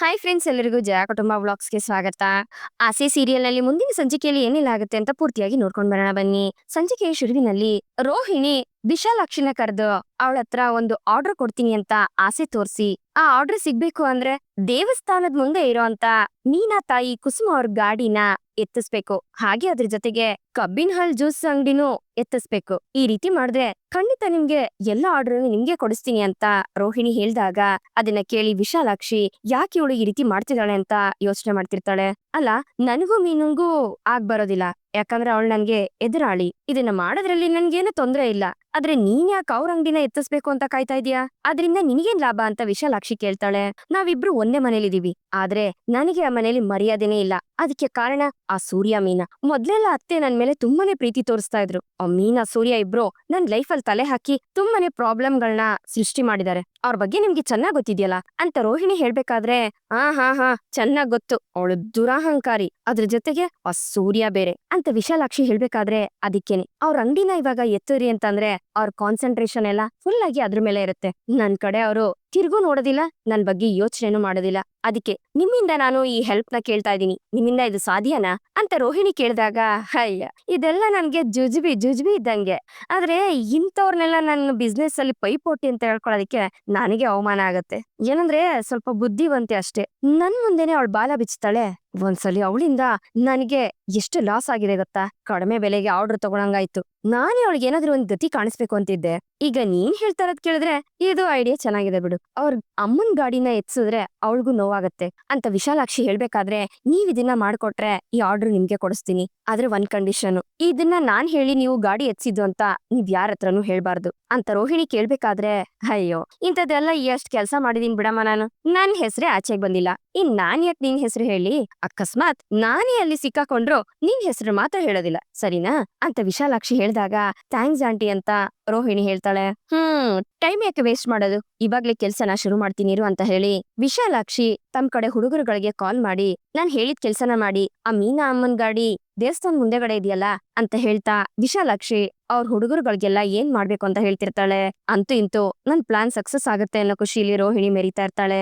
Hi friends, ಎಲ್ಲರಿಗೂ ಜಯ ಕುಟುಂಬ ವ್ಲಾಗ್ಸ್‌ಗೆ ಸ್ವಾಗತ. ಆಸೆ ಸೀರಿಯಲ್‌ನಲ್ಲಿ ಮುಂದಿನ ಸಂಚಿಕೆಯಲ್ಲಿ ಏನೆಲ್ಲ ಆಗುತ್ತೆ ಅಂತ ಪೂರ್ತಿಯಾಗಿ ನೋಡ್ಕೊಂಡು ಬರೋಣ ಬನ್ನಿ. ಸಂಚಿಕೆಯ ಶುರುವಿನಲ್ಲಿ ರೋಹಿಣಿ ವಿಶಾಲಾಕ್ಷಿನ ಕರೆದು ಅವಳ ಹತ್ರ ಒಂದು ಆರ್ಡರ್ ಕೊಡ್ತೀನಿ ಅಂತ ಆಸೆ ತೋರಿಸಿ, ಆ ಆರ್ಡರ್ ಸಿಗ್ಬೇಕು ಅಂದ್ರೆ ದೇವಸ್ಥಾನದ ಮುಂದೆ ಇರೋಂತ ಮೀನಾ ತಾಯಿ ಕುಸುಮ ಅವ್ರ ಗಾಡಿನ ಎತ್ತಿಸ್ಬೇಕು. ಹಾಗೆ ಅದ್ರ ಜೊತೆಗೆ ಕಬ್ಬಿನ ಹಾಲ್ ಜ್ಯೂಸ್ ಅಂಗಡಿನೂ ಎತ್ತಿಸ್ಬೇಕು. ಈ ರೀತಿ ಮಾಡಿದ್ರೆ ಖಂಡಿತ ನಿಮ್ಗೆ ಎಲ್ಲ ಆರ್ಡರ್ ನಿಮ್ಗೆ ಕೊಡಿಸ್ತೀನಿ ಅಂತ ರೋಹಿಣಿ ಹೇಳ್ದಾಗ ಅದನ್ನ ಕೇಳಿ ವಿಶಾಲಾಕ್ಷಿ ಯಾಕೆ ಇವಳು ಈ ರೀತಿ ಮಾಡ್ತಿದ್ದಾಳೆ ಅಂತ ಯೋಚನೆ ಮಾಡ್ತಿರ್ತಾಳೆ. ಅಲ್ಲ, ನನಗೂ ಮೀನುಂಗೂ ಆಗ್ ಬರೋದಿಲ್ಲ, ಯಾಕಂದ್ರೆ ಅವಳು ನನ್ಗೆ ಎದುರಾಳಿ. ಇದನ್ನ ಮಾಡೋದ್ರಲ್ಲಿ ನನ್ಗೇನು ತೊಂದ್ರೆ ಇಲ್ಲ. ಆದ್ರೆ ನೀನ್ ಯಾಕೆ ಅವ್ರ ಅಂಗಡಿನ ಎತ್ತಿಸ್ಬೇಕು ಅಂತ ಕಾಯ್ತಾ ಇದೀಯಾ? ಅದ್ರಿಂದ ನಿನಗೇನ್ ಲಾಭ ಅಂತ ವಿಶಾಲಾಕ್ಷಿ ಕೇಳ್ತಾಳೆ. ನಾವಿಬ್ರು ಒಂದೇ ಮನೇಲಿದೀವಿ, ಆದ್ರೆ ನನಗೆ ಆ ಮನೇಲಿ ಮರ್ಯಾದೆನೇ ಇಲ್ಲ. ಅದಕ್ಕೆ ಕಾರಣ ಆ ಸೂರ್ಯ ಮೀನಾ. ಮೊದ್ಲೆಲ್ಲ ಅತ್ತೆ ನನ್ ಮೇಲೆ ತುಂಬಾನೇ ಪ್ರೀತಿ ತೋರಿಸ್ತಾ ಇದ್ರು. ಆ ಮೀನಾ ಸೂರ್ಯ ಇಬ್ರು ನನ್ ಲೈಫಲ್ಲಿ ತಲೆ ಹಾಕಿ ತುಂಬಾನೇ ಪ್ರಾಬ್ಲಮ್ಗಳನ್ನ ಸೃಷ್ಟಿ ಮಾಡಿದ್ದಾರೆ. ಅವ್ರ ಬಗ್ಗೆ ನಿಮ್ಗೆ ಚೆನ್ನಾಗ್ ಗೊತ್ತಿದ್ಯಲ್ಲ ಅಂತ ರೋಹಿಣಿ ಹೇಳ್ಬೇಕಾದ್ರೆ, ಹಾ ಚೆನ್ನಾಗ್ ಗೊತ್ತು, ಅವಳು ದುರಹಂಕಾರಿ, ಅದ್ರ ಜೊತೆಗೆ ಆ ಸೂರ್ಯ ಬೇರೆ ಅಂತ ವಿಶಾಲಾಕ್ಷಿ ಹೇಳ್ಬೇಕಾದ್ರೆ, ಅದಕ್ಕೇನೆ ಅವ್ರ ಅಂಗಡಿನ ಇವಾಗ ಎತ್ತರಿ ಅಂತಂದ್ರೆ ಅವ್ರ ಕಾನ್ಸಂಟ್ರೇಷನ್ ಎಲ್ಲ ಫುಲ್ ಆಗಿ ಅದ್ರ ಮೇಲೆ ಇರುತ್ತೆ. ನನ್ ಕಡೆ ಅವರು ತಿರ್ಗೂ ನೋಡೋದಿಲ್ಲ, ನನ್ ಬಗ್ಗೆ ಯೋಚನೆನೂ ಮಾಡೋದಿಲ್ಲ. ಅದಕ್ಕೆ ನಿಮ್ಮಿಂದ ನಾನು ಈ ಹೆಲ್ಪ್ ನ ಕೇಳ್ತಾ ಇದೀನಿ, ನಿಮ್ಮಿಂದ ಇದು ಸಾಧ್ಯನಾ ಅಂತ ರೋಹಿಣಿ ಕೇಳಿದಾಗ, ಅಯ್ಯ ಇದೆಲ್ಲ ನನ್ಗೆ ಜುಜ್ಬಿ ಇದ್ದಂಗೆ. ಆದ್ರೆ ಇಂಥವ್ರನ್ನೆಲ್ಲ ನನ್ನ ಬಿಸ್ನೆಸ್ ಅಲ್ಲಿ ಪೈಪೋಟಿ ಅಂತ ಹೇಳ್ಕೊಳ್ಳೋದಕ್ಕೆ ನನಗೆ ಅವಮಾನ ಆಗತ್ತೆ. ಏನಂದ್ರೆ ಸ್ವಲ್ಪ ಬುದ್ಧಿವಂತೆ ಅಷ್ಟೇ. ನನ್ ಮುಂದೆನೆ ಅವಳು ಬಾಲ ಬಿಚ್ತಾಳೆ. ಒಂದ್ಸಲಿ ಅವಳಿಂದ ನನಗೆ ಎಷ್ಟು ಲಾಸ್ ಆಗಿದೆ ಗೊತ್ತಾ? ಕಡಿಮೆ ಬೆಲೆಗೆ ಆರ್ಡರ್ ತಗೊಳಂಗಾಯ್ತು. ನಾನೇ ಅವಳಿಗೆ ಏನಾದ್ರೂ ಒಂದ್ ಗತಿ ಕಾಣಿಸ್ಬೇಕು ಅಂತಿದ್ದೆ. ಈಗ ನೀನ್ ಹೇಳ್ತಾ ಇರೋದ್ ಕೇಳಿದ್ರೆ ಇದು ಐಡಿಯಾ ಚೆನ್ನಾಗಿದೆ ಬಿಡು. ಅವ್ರ ಅಮ್ಮನ್ ಗಾಡಿನ ಎತ್ಸಿದ್ರೆ ಅವಳಿಗೂ ನೋವಾಗತ್ತೆ ಅಂತ ವಿಶಾಲಾಕ್ಷಿ ಹೇಳ್ಬೇಕಾದ್ರೆ, ನೀವ್ ಇದನ್ನ ಮಾಡ್ಕೊಟ್ರೆ ಈ ಆರ್ಡರ್ ನಿಮ್ಗೆ ಕೊಡಿಸ್ತೀನಿ, ಆದ್ರೆ ಒಂದ್ ಕಂಡೀಷನ್, ಇದನ್ನ ನಾನ್ ಹೇಳಿ ನೀವು ಗಾಡಿ ಎತ್ಸಿದ್ದು ಅಂತ ನೀವ್ ಯಾರ ಹತ್ರನೂ ಹೇಳ್ಬಾರ್ದು ಅಂತ ರೋಹಿಣಿ ಕೇಳ್ಬೇಕಾದ್ರೆ, ಅಯ್ಯೋ ಇಂಥದ್ದೆಲ್ಲ ಎಷ್ಟ್ ಕೆಲ್ಸ ಮಾಡಿದೀನಿ ಬಿಡಮ್ಮ ನಾನು, ನನ್ ಹೆಸ್ರೇ ಆಚೆಗ್ ಬಂದಿಲ್ಲ, ಇನ್ ನಾನ್ ಯಾಕೆ ನಿನ್ ಹೆಸರು ಹೇಳಿ? ಅಕಸ್ಮಾತ್ ನಾನೇ ಅಲ್ಲಿ ಸಿಕ್ಕಾಕೊಂಡ್ರು ನಿನ್ ಹೆಸರು ಮಾತ್ರ ಹೇಳೋದಿಲ್ಲ, ಸರಿನಾ ಅಂತ ವಿಶಾಲಾಕ್ಷಿ ಹೇಳ್ದಾಗ, ಥ್ಯಾಂಕ್ಸ್ ಆಂಟಿ ಅಂತ ರೋಹಿಣಿ ಹೇಳ್ತಾಳೆ. ಟೈಮ್ ಯಾಕೆ ವೇಸ್ಟ್ ಮಾಡೋದು, ಇವಾಗ್ಲೇ ಕೆಲ್ಸನ ಶುರು ಮಾಡ್ತೀನಿ ಇರು ಅಂತ ಹೇಳಿ ವಿಶಾಲಾಕ್ಷಿ ತಮ್ ಕಡೆ ಹುಡುಗರುಗಳಿಗೆ ಕಾಲ್ ಮಾಡಿ, ನಾನ್ ಹೇಳಿದ ಕೆಲ್ಸನ ಮಾಡಿ ಆ ಮೀನಾ ಅಮ್ಮನ್ ಗಾಡಿ ದೇವಸ್ಥಾನ ಮುಂದೆಗಡೆ ಇದೆಯಲ್ಲ ಅಂತ ಹೇಳ್ತಾ ವಿಶಾಲಾಕ್ಷಿ ಅವ್ರ ಹುಡುಗರುಗಳಿಗೆಲ್ಲ ಏನ್ ಮಾಡ್ಬೇಕು ಅಂತ ಹೇಳ್ತಿರ್ತಾಳೆ. ಅಂತೂ ಇಂತೂ ನನ್ ಪ್ಲಾನ್ ಸಕ್ಸಸ್ ಆಗುತ್ತೆ ಅನ್ನೋ ಖುಷಿಲಿ ರೋಹಿಣಿ ಮೆರಿತಾ ಇರ್ತಾಳೆ.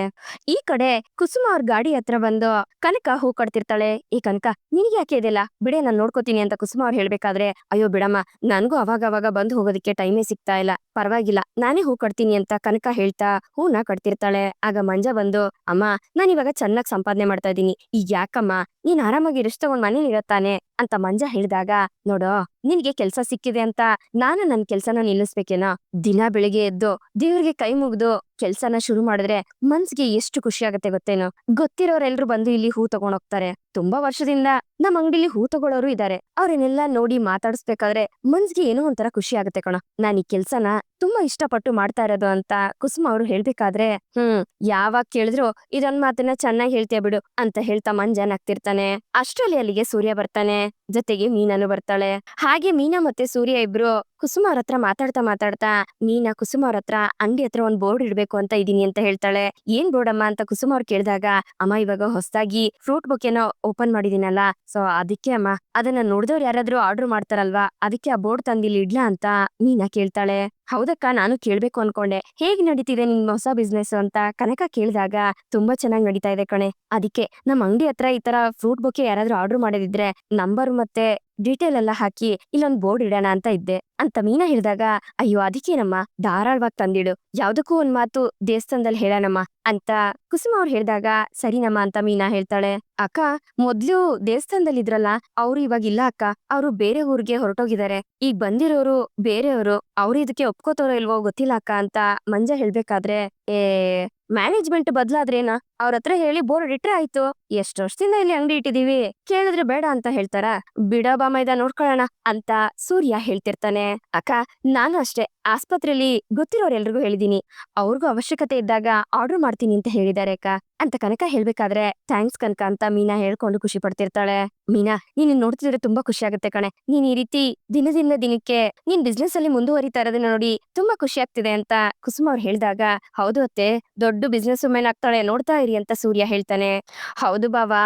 ಈ ಕಡೆ ಕುಸುಮ ಅವ್ರ ಗಾಡಿ ಹತ್ರ ಬಂದು ಕನಕ ಹೂ ಕಟ್ತಿರ್ತಾಳೆ. ಈ ಕನಕ, ನಿನಗೆ ಯಾಕೆ ಇದೆಲ್ಲ ಬಿಡೆ, ನಾನ್ ನೋಡ್ಕೋತೀನಿ ಅಂತ ಕುಸುಮ ಅವ್ರು ಹೇಳ್ಬೇಕಾದ್ರೆ, ಅಯ್ಯೋ ಬಿಡಮ್ಮ, ನನ್ಗೂ ಅವಾಗ ಬಂದು ಹೋಗೋದಕ್ಕೆ ಟೈಮೇ ಸಿಗ್ತಾ ಇಲ್ಲ, ಪರವಾಗಿಲ್ಲ ನಾನೇ ಹೂ ಕಟ್ತೀನಿ ಅಂತ ಕನಕ ಹೇಳ್ತಾ ಹೂನ ಕಟ್ತಿರ್ತಾಳೆ. ಆಗ ಮಂಜ ಬಂದು, ಅಮ್ಮ ನಾನ್ ಇವಾಗ ಚೆನ್ನಾಗ್ ಸಂಪಾದನೆ ಮಾಡ್ತಾ ಇದೀನಿ, ಈಗ ಯಾಕಮ್ಮ ನೀನ್ ಆರಾಮಾಗಿ ರೆಸ್ಟ್ ತಗೊಂಡ್ ಮನೇಲಿ ಇರತ್ತಾನೆ ಅಂತ ಮಂಜ ಹೇಳಿದಾಗ, ನೋಡೋ ನಿನ್ಗೆ ಕೆಲ್ಸ ಸಿಕ್ಕಿದೆ ಅಂತ ನಾನು ನನ್ ಕೆಲ್ಸನ ನಿಲ್ಲಿಸ್ಬೇಕೇನೋ? ದಿನ ಬೆಳಿಗ್ಗೆ ಎದ್ದು ದೇವ್ರಿಗೆ ಕೈ ಮುಗ್ದು ಕೆಲ್ಸನ ಶುರು ಮಾಡಿದ್ರೆ ಮನ್ಸ್ಗೆ ಎಷ್ಟು ಖುಷಿ ಆಗತ್ತೆ ಗೊತ್ತೇನೋ? ಗೊತ್ತಿರೋರೆಲ್ರು ಬಂದು ಇಲ್ಲಿ ಹೂ ತಗೊಂಡ್ ಹೋಗ್ತಾರೆ. ತುಂಬಾ ವರ್ಷದಿಂದ ನಮ್ ಅಂಗಡಿಲಿ ಹೂ ತಗೊಳ್ಳೋರು ಇದಾರೆ. ಅವ್ರನ್ನೆಲ್ಲ ನೋಡಿ ಮಾತಾಡಿಸ್ಬೇಕಾದ್ರೆ ಮನ್ಸ್ಗೆ ಏನೋ ಒಂಥರ ಖುಷಿ ಆಗತ್ತೆ ಕಣೋ. ನಾನ್ ಈ ಕೆಲ್ಸನ ತುಂಬಾ ಇಷ್ಟಪಟ್ಟು ಮಾಡ್ತಾ ಇರೋದು ಅಂತ ಕುಸುಮ ಅವ್ರು ಹೇಳ್ಬೇಕಾದ್ರೆ, ಯಾವಾಗ ಕೇಳಿದ್ರು ಇದೊಂದ್ ಮಾತನ್ನ ಚೆನ್ನಾಗಿ ಹೇಳ್ತೀಯ ಬಿಡು ಅಂತ ಹೇಳ್ತಾ ಮಂಜ ನಗ್ತಿರ್ತಾನೆ. ಅಷ್ಟ್ರಲ್ಲಿ ಅಲ್ಲಿಗೆ ಸೂರ್ಯ ಬರ್ತಾನೆ, ಜೊತೆಗೆ ಮೀನಾನು ಬರ್ತಾಳೆ. ಹಾಗೆ ಮೀನಾ ಮತ್ತೆ ಸೂರ್ಯ ಇಬ್ರು ಕುಸುಮ ಅವ್ರ ಹತ್ರ ಮಾತಾಡ್ತಾ ಮೀನಾ ಕುಸುಮ ಅವ್ರ ಹತ್ರ ಅಂಗಡಿ ಹತ್ರ ಒಂದ್ ಬೋರ್ಡ್ ಇಡ್ಬೇಕು ಅಂತ ಇದೀನಿ ಅಂತ ಹೇಳ್ತಾಳೆ. ಏನ್ ಬೋರ್ಡ್ ಅಮ್ಮ ಅಂತ ಕುಸುಮ ಅವ್ರು ಕೇಳಿದಾಗ, ಅಮ್ಮ ಇವಾಗ ಹೊಸದಾಗಿ ಫ್ರೂಟ್ ಬೊಕೆನೋ ಓಪನ್ ಮಾಡಿದೀನಲ್ಲ, ಸೊ ಅದಕ್ಕೆ ಅಮ್ಮ, ಅದನ್ನ ನೋಡಿದವ್ರು ಯಾರಾದ್ರೂ ಆರ್ಡರ್ ಮಾಡ್ತಾರಲ್ವಾ, ಅದಕ್ಕೆ ಆ ಬೋರ್ಡ್ ತಂದಿಲ್ಲಿ ಇಡ್ಲಾ ಅಂತ ಮೀನಾ ಕೇಳ್ತಾಳೆ. ಹೌದಕ್ಕ, ನಾನು ಕೇಳ್ಬೇಕು ಅನ್ಕೊಂಡೆ, ಹೇಗ್ ನಡೀತಿದೆ ನಿಮ್ ಹೊಸ ಬಿಸ್ನೆಸ್ ಅಂತ ಕನಕ ಕೇಳಿದಾಗ, ತುಂಬಾ ಚೆನ್ನಾಗಿ ನಡೀತಾ ಇದೆ ಕಣೆ, ಅದಕ್ಕೆ ನಮ್ ಅಂಗಡಿ ಹತ್ರ ಈ ತರ ಫ್ರೂಟ್ ಬೊಕೆ ಯಾರಾದ್ರೂ ಆರ್ಡರ್ ಮಾಡಿದಿದ್ರೆ ನಂಬರ್ ಮತ್ತೆ ಡೀಟೇಲ್ ಎಲ್ಲ ಹಾಕಿ ಇಲ್ಲೊಂದ್ ಬೋರ್ಡ್ ಇಡೋಣ ಅಂತ ಇದ್ದೆ ಅಂತ ಮೀನಾ ಹೇಳಿದಾಗ, ಅಯ್ಯೋ ಅದಕ್ಕೇನಮ್ಮ, ಧಾರಾಳವಾಗಿ ತಂದಿಡು, ಯಾವ್ದಕ್ಕೂ ಒಂದ್ ಮಾತು ದೇವಸ್ಥಾನದಲ್ಲಿ ಹೇಳೋಣಮ್ಮ ಅಂತ ಕುಸುಮ ಅವ್ರು ಹೇಳಿದಾಗ, ಸರಿನಮ್ಮ ಅಂತ ಮೀನಾ ಹೇಳ್ತಾಳೆ. ಅಕ್ಕ, ಮೊದ್ಲು ದೇವಸ್ಥಾನದಲ್ಲಿ ಇದ್ರಲ್ಲ, ಅವ್ರು ಇವಾಗ ಇಲ್ಲ ಅಕ್ಕ, ಅವ್ರು ಬೇರೆ ಊರಿಗೆ ಹೊರಟೋಗಿದ್ದಾರೆ. ಈಗ ಬಂದಿರೋರು ಬೇರೆಯವರು, ಅವ್ರು ಇದಕ್ಕೆ ಒಪ್ಕೋತಾರೋ ಇಲ್ವೋ ಗೊತ್ತಿಲ್ಲ ಅಕ್ಕ ಅಂತ ಮಂಜ ಹೇಳ್ಬೇಕಾದ್ರೆ, ಏ ಮ್ಯಾನೇಜ್ಮೆಂಟ್ ಬದ್ಲಾದ್ರೇನ, ಅವ್ರ ಹತ್ರ ಹೇಳಿ ಬೋರ್ಡ್ ಇಟ್ರೆ ಆಯ್ತು, ಎಷ್ಟ್ ವರ್ಷದಿಂದ ಇಲ್ಲಿ ಅಂಗಡಿ ಇಟ್ಟಿದೀವಿ, ಕೇಳಿದ್ರೆ ಬೇಡ ಅಂತ ಹೇಳ್ತಾರ, ಬಿಡಬಾ ಮೈದಾ ನೋಡ್ಕೊಳ್ಳೋಣ ಅಂತ ಸೂರ್ಯ ಹೇಳ್ತಿರ್ತಾನೆ. ಅಕ್ಕ, ನಾನು ಅಷ್ಟೇ ಆಸ್ಪತ್ರೆಯಲ್ಲಿ ಗೊತ್ತಿರೋರೆಲ್ರಿಗೂ ಹೇಳಿದೀನಿ, ಅವ್ರಿಗೂ ಅವಶ್ಯಕತೆ ಇದ್ದಾಗ ಆರ್ಡರ್ ಮಾಡ್ತೀನಿ ಅಂತ ಹೇಳಿದಾರೆ ಅಕ್ಕ ಅಂತ ಕನಕ ಹೇಳ್ಬೇಕಾದ್ರೆ, ಥ್ಯಾಂಕ್ಸ್ ಕನಕ ಅಂತ ಮೀನಾ ಹೇಳ್ಕೊಂಡು ಖುಷಿ ಪಡ್ತಿರ್ತಾಳೆ. ಮೀನಾ, ನೀನ್ ನೋಡ್ತಿದ್ರೆ ತುಂಬಾ ಖುಷಿ ಆಗುತ್ತೆ ಕಣೆ, ನೀನ್ ಈ ರೀತಿ ದಿನದಿಂದ ದಿನಕ್ಕೆ ನೀನ್ ಬಿಸ್ನೆಸ್ ಅಲ್ಲಿ ಮುಂದುವರಿತಾ ಇರೋದನ್ನ ನೋಡಿ ತುಂಬಾ ಖುಷಿ ಆಗ್ತಿದೆ ಅಂತ ಕುಸುಮ ಅವ್ರು ಹೇಳಿದಾಗ, ಹೌದು ಅತ್ತೆ, ದೊಡ್ಡ ಬಿಸ್ನೆಸ್ ವುಮೆನ್ ಆಗ್ತಾಳೆ, ನೋಡ್ತಾ ಇರಿ ಅಂತ ಸೂರ್ಯ ಹೇಳ್ತಾನೆ. ಹೌದು ಬಾವಾ,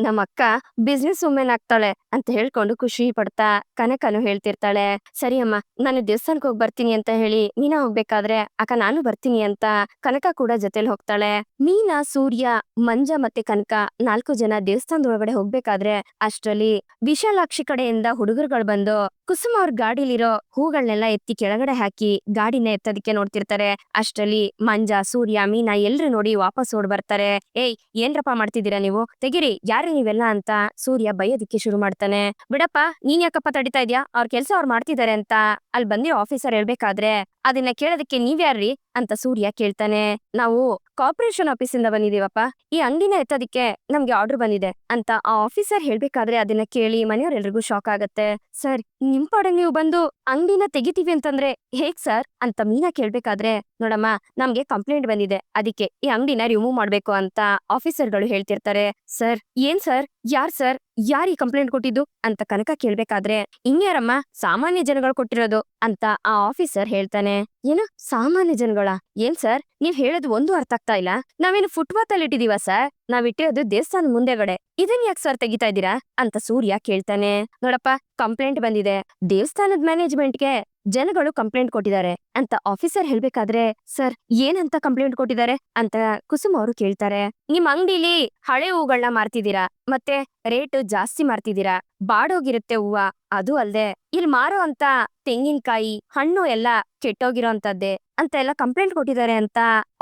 ನಮ್ಮ ಅಕ್ಕ ಬಿಸ್ನೆಸ್ ವುಮೆನ್ ಆಗ್ತಾಳೆ ಅಂತ ಹೇಳ್ಕೊಂಡು ಖುಷಿ ಪಡ್ತಾ ಕನಕನು ಹೇಳ್ತಿರ್ತಾಳೆ. ಸರಿ ಅಮ್ಮ, ನಾನು ದೇವಸ್ಥಾನಕ್ಕೆ ಹೋಗಿ ಬರ್ತೀನಿ ಅಂತ ಹೇಳಿ ಮೀನಾ ಹೋಗ್ಬೇಕಾದ್ರೆ, ಅಕ್ಕ ನಾನು ಬರ್ತೀನಿ ಅಂತ ಕನಕ ಕೂಡ ಜೊತೆಲಿ ಹೋಗ್ತಾಳೆ. ಮೀನಾ, ಸೂರ್ಯ ಸೂರ್ಯ, ಮಂಜ ಮತ್ತೆ ಕನಕ 4 ಜನ ದೇವಸ್ಥಾನದೊಳಗಡೆ ಹೋಗ್ಬೇಕಾದ್ರೆ ಅಷ್ಟ್ರಲ್ಲಿ ವಿಶಾಲಾಕ್ಷಿ ಕಡೆಯಿಂದ ಹುಡುಗರುಗಳು ಬಂದು ಕುಸುಮ ಅವ್ರ ಗಾಡಿಲಿರೋ ಹೂಗಳನ್ನೆಲ್ಲ ಎತ್ತಿ ಕೆಳಗಡೆ ಹಾಕಿ ಗಾಡಿನ ಎತ್ತೋದಕ್ಕೆ ನೋಡ್ತಿರ್ತಾರೆ. ಅಷ್ಟ್ರಲ್ಲಿ ಮಂಜ, ಸೂರ್ಯ, ಮೀನಾ ಎಲ್ರು ನೋಡಿ ವಾಪಸ್ ಓಡ್ ಬರ್ತಾರೆ. ಏಯ್, ಏನ್ರಪ್ಪ ಮಾಡ್ತಿದ್ದೀರಾ ನೀವು, ತೆಗಿರಿ, ಯಾರು ನೀವೆಲ್ಲ ಅಂತ ಸೂರ್ಯ ಬೈಯೋದಿಕ್ಕೆ ಶುರು ಮಾಡ್ತಾನೆ. ಬಿಡಪ್ಪ, ನೀನ್ ಯಾಕಪ್ಪ ತಡಿತಾ ಇದ್ಯಾ, ಅವ್ರ ಕೆಲ್ಸ ಅವ್ರು ಮಾಡ್ತಿದ್ದಾರೆ ಅಂತ ಅಲ್ಲಿ ಬಂದಿರೋ ಆಫೀಸರ್ ಹೇಳ್ಬೇಕಾದ್ರೆ ಅದನ್ನ ಕೇಳೋದಕ್ಕೆ ನೀವ್ಯಾರ್ರಿ ಅಂತ ಸೂರ್ಯ ಕೇಳ್ತಾನೆ. ನಾವು ಕಾರ್ಪೊರೇಷನ್ ಆಫೀಸ್ ಇಂದ ಬಂದಿದೀವಪ್ಪ, ಈ ಅಂಗಡಿನ ಎತ್ತೋದಿಕ್ಕೆ ನಮ್ಗೆ ಆರ್ಡರ್ ಬಂದಿದೆ ಅಂತ ಆ ಆಫೀಸರ್ ಹೇಳ್ಬೇಕಾದ್ರೆ ಅದನ್ನ ಕೇಳಿ ಮನೆಯವರೆಲ್ರಿಗೂ ಶಾಕ್ ಆಗತ್ತೆ. ಸರ್, ನಿಮ್ ಪಾಡಿಗೆ ನೀವು ಬಂದು ಅಂಗಡಿನ ತೆಗಿತೀವಿ ಅಂತಂದ್ರೆ ಹೇಗ್ ಸರ್ ಅಂತ ಮೀನಾ ಕೇಳ್ಬೇಕಾದ್ರೆ, ನೋಡಮ್ಮ, ನಮ್ಗೆ ಕಂಪ್ಲೇಂಟ್ ಬಂದಿದೆ, ಅದಕ್ಕೆ ಈ ಅಂಗಡಿನ ರಿಮೂವ್ ಮಾಡ್ಬೇಕು ಅಂತ ಆಫೀಸರ್ಗಳು ಹೇಳ್ತಿರ್ತಾರೆ. ಸರ್, ಏನ್ ಸರ್, ಯಾರ್ ಯಾರ್ ಈ ಕಂಪ್ಲೇಂಟ್ ಕೊಟ್ಟಿದ್ದು ಅಂತ ಕನಕ ಕೇಳ್ಬೇಕಾದ್ರೆ, ಇನ್ಯಾರಮ್ಮ, ಸಾಮಾನ್ಯ ಜನಗಳು ಕೊಟ್ಟಿರೋದು ಅಂತ ಆ ಆಫೀಸರ್ ಹೇಳ್ತಾನೆ. ಏನು ಸಾಮಾನ್ಯ ಜನಗಳ? ಏನ್ ಸರ್, ನೀವ್ ಹೇಳೋದು ಒಂದು ಅರ್ಥ ಆಗ್ತಾ ಇಲ್ಲ. ನಾವೇನು ಫುಟ್ಪಾತ್ ಅಲ್ಲಿ ಇಟ್ಟಿದೀವ ಸರ್, ನಾವ್ ಇಟ್ಟಿರೋದು ದೇವಸ್ಥಾನ ಮುಂದೆಗಡೆ, ಇದನ್ ಯಾಕೆ ಸರ್ ತೆಗಿತಾ ಇದ್ದೀರಾ ಅಂತ ಸೂರ್ಯ ಕೇಳ್ತಾನೆ. ನೋಡಪ್ಪ, ಕಂಪ್ಲೇಂಟ್ ಬಂದಿದೆ, ದೇವಸ್ಥಾನದ ಮ್ಯಾನೇಜ್ಮೆಂಟ್ಗೆ ಜನಗಳು ಕಂಪ್ಲೇಂಟ್ ಕೊಟ್ಟಿದ್ದಾರೆ ಅಂತ ಆಫೀಸರ್ ಹೇಳ್ಬೇಕಾದ್ರೆ, ಸರ್, ಏನಂತ ಕಂಪ್ಲೇಂಟ್ ಕೊಟ್ಟಿದ್ದಾರೆ ಅಂತ ಕುಸುಮ ಅವರು ಕೇಳ್ತಾರೆ. ನಿಮ್ ಅಂಗಡಿಲಿ ಹಳೆ ಹೂಗಳನ್ನ ಮಾರ್ತಿದ್ದೀರಾ, ಮತ್ತೆ ರೇಟ್ ಜಾಸ್ತಿ ಮಾರ್ತಿದ್ದೀರಾ, ಬಾಡೋಗಿರುತ್ತೆ ಹೂವ, ಅದು ಅಲ್ದೆ ಇಲ್ಲಿ ಮಾರೋ ಅಂತ ತೆಂಗಿನಕಾಯಿ ಹಣ್ಣು ಎಲ್ಲ ಕೆಟ್ಟೋಗಿರೋ ಅಂತದ್ದೇ ಅಂತ ಎಲ್ಲ ಕಂಪ್ಲೇಂಟ್ ಕೊಟ್ಟಿದ್ದಾರೆ ಅಂತ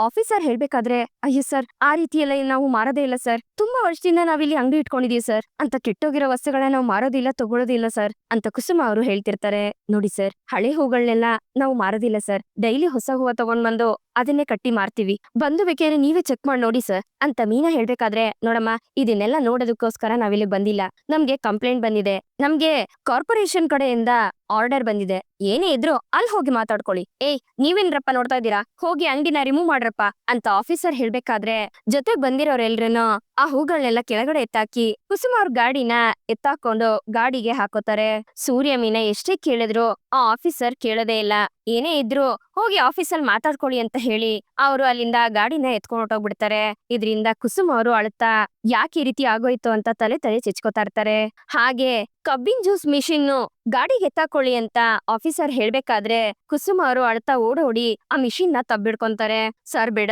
ಆಫೀಸರ್ ಹೇಳ್ಬೇಕಾದ್ರೆ, ಅಯ್ಯೋ ಸರ್, ಆ ರೀತಿ ಎಲ್ಲ ನಾವು ಮಾರೋದೇ ಇಲ್ಲ ಸರ್, ತುಂಬಾ ವರ್ಷದಿಂದ ನಾವಿಲ್ಲಿ ಅಂಗಡಿ ಇಟ್ಕೊಂಡಿದೀವಿ ಸರ್, ಅಂತ ಕೆಟ್ಟೋಗಿರೋ ವಸ್ತುಗಳನ್ನ ನಾವು ಮಾರೋದಿಲ್ಲ, ತಗೊಳ್ಳೋದಿಲ್ಲ ಸರ್ ಅಂತ ಕುಸುಮ ಅವರು ಹೇಳ್ತಿರ್ತಾರೆ. ನೋಡಿ ಸರ್, ಹಳೆ ಹೂಗಳನ್ನೆಲ್ಲ ನಾವು ಮಾರೋದಿಲ್ಲ ಸರ್, ಡೈಲಿ ಹೊಸ ಹೂವ ತಗೊಂಡ್ ಬಂದು ಅದನ್ನೇ ಕಟ್ಟಿ ಮಾರ್ತೀವಿ, ಬಂದು ಬೇಕಾದ್ರೆ ನೀವೇ ಚೆಕ್ ಮಾಡಿ ನೋಡಿ ಸರ್ ಅಂತ ಮೀನಾ ಹೇಳ್ಬೇಕಾದ್ರೆ, ನೋಡಮ್ಮ, ಇದನ್ನೆಲ್ಲ ನೋಡೋದಕ್ಕೋಸ್ಕರ ನಾವಿಲ್ಲಿ ಬಂದಿಲ್ಲ, ನಮ್ಗೆ ಕಂಪ್ಲೇಂಟ್ ಬಂದಿದೆ, ನಮ್ಗೆ ಕಾರ್ಪೊರೇಷನ್ ಕಡೆಯಿಂದ ಆರ್ಡರ್ ಬಂದಿದೆ, ಏನೇ ಇದ್ರು ಅಲ್ಲಿ ಹೋಗಿ ಮಾತಾಡ್ಕೊಳ್ಳಿ. ಏಯ್, ನೀವೇನ್ರಪ್ಪ ನೋಡ್ತಾ ಇದ್ದೀರಾ, ಹೋಗಿ ಅಂಗಡಿನ ರಿಮೂವ್ ಮಾಡ್ರಪ್ಪ ಅಂತ ಆಫೀಸರ್ ಹೇಳ್ಬೇಕಾದ್ರೆ ಜೊತೆಗ್ ಬಂದಿರೋರೆಲ್ರೂನು ಆ ಹೂಗಳನ್ನೆಲ್ಲ ಕೆಳಗಡೆ ಎತ್ತಾಕಿ ಕುಸುಮ ಅವ್ರ ಗಾಡಿನ ಎತ್ತಾಕೊಂಡು ಗಾಡಿಗೆ ಹಾಕೋತಾರೆ. ಸೂರ್ಯ, ಮೀನಾ ಎಷ್ಟೇ ಕೇಳಿದ್ರು ಆ ಆಫೀಸರ್ ಕೇಳೋದೇ ಇಲ್ಲ. ಏನೇ ಇದ್ರು ಹೋಗಿ ಆಫೀಸಲ್ಲಿ ಮಾತಾಡ್ಕೊಳ್ಳಿ ಅಂತ ಹೇಳಿ ಅವರು ಅಲ್ಲಿಂದ ಗಾಡಿನ ಎತ್ಕೊಂಡು ಹೊಟ್ಟೋಗ್ಬಿಡ್ತಾರೆ. ಇದರಿಂದ ಕುಸುಮ ಅವರು ಅಳ್ತಾ ಯಾಕೆ ಈ ರೀತಿ ಆಗೋಯ್ತು ಅಂತ ತಲೆ ಚೆಚ್ಕೋತಾ ಇರ್ತಾರೆ. ಹಾಗೆ ಕಬ್ಬಿನ ಜ್ಯೂಸ್ ಮಿಷಿನ್ ಗಾಡಿಗೆ ಎತ್ತಾಕೊಳ್ಳಿ ಅಂತ ಆಫೀಸರ್ ಹೇಳ್ಬೇಕಾದ್ರೆ ಕುಸುಮ ಅವರು ಅಳ್ತಾ ಓಡೋಡಿ ಆ ಮಿಷಿನ್ ನ ತಬ್ಬಿಡ್ಕೊಂತಾರೆ. ಸರ್ ಬೇಡ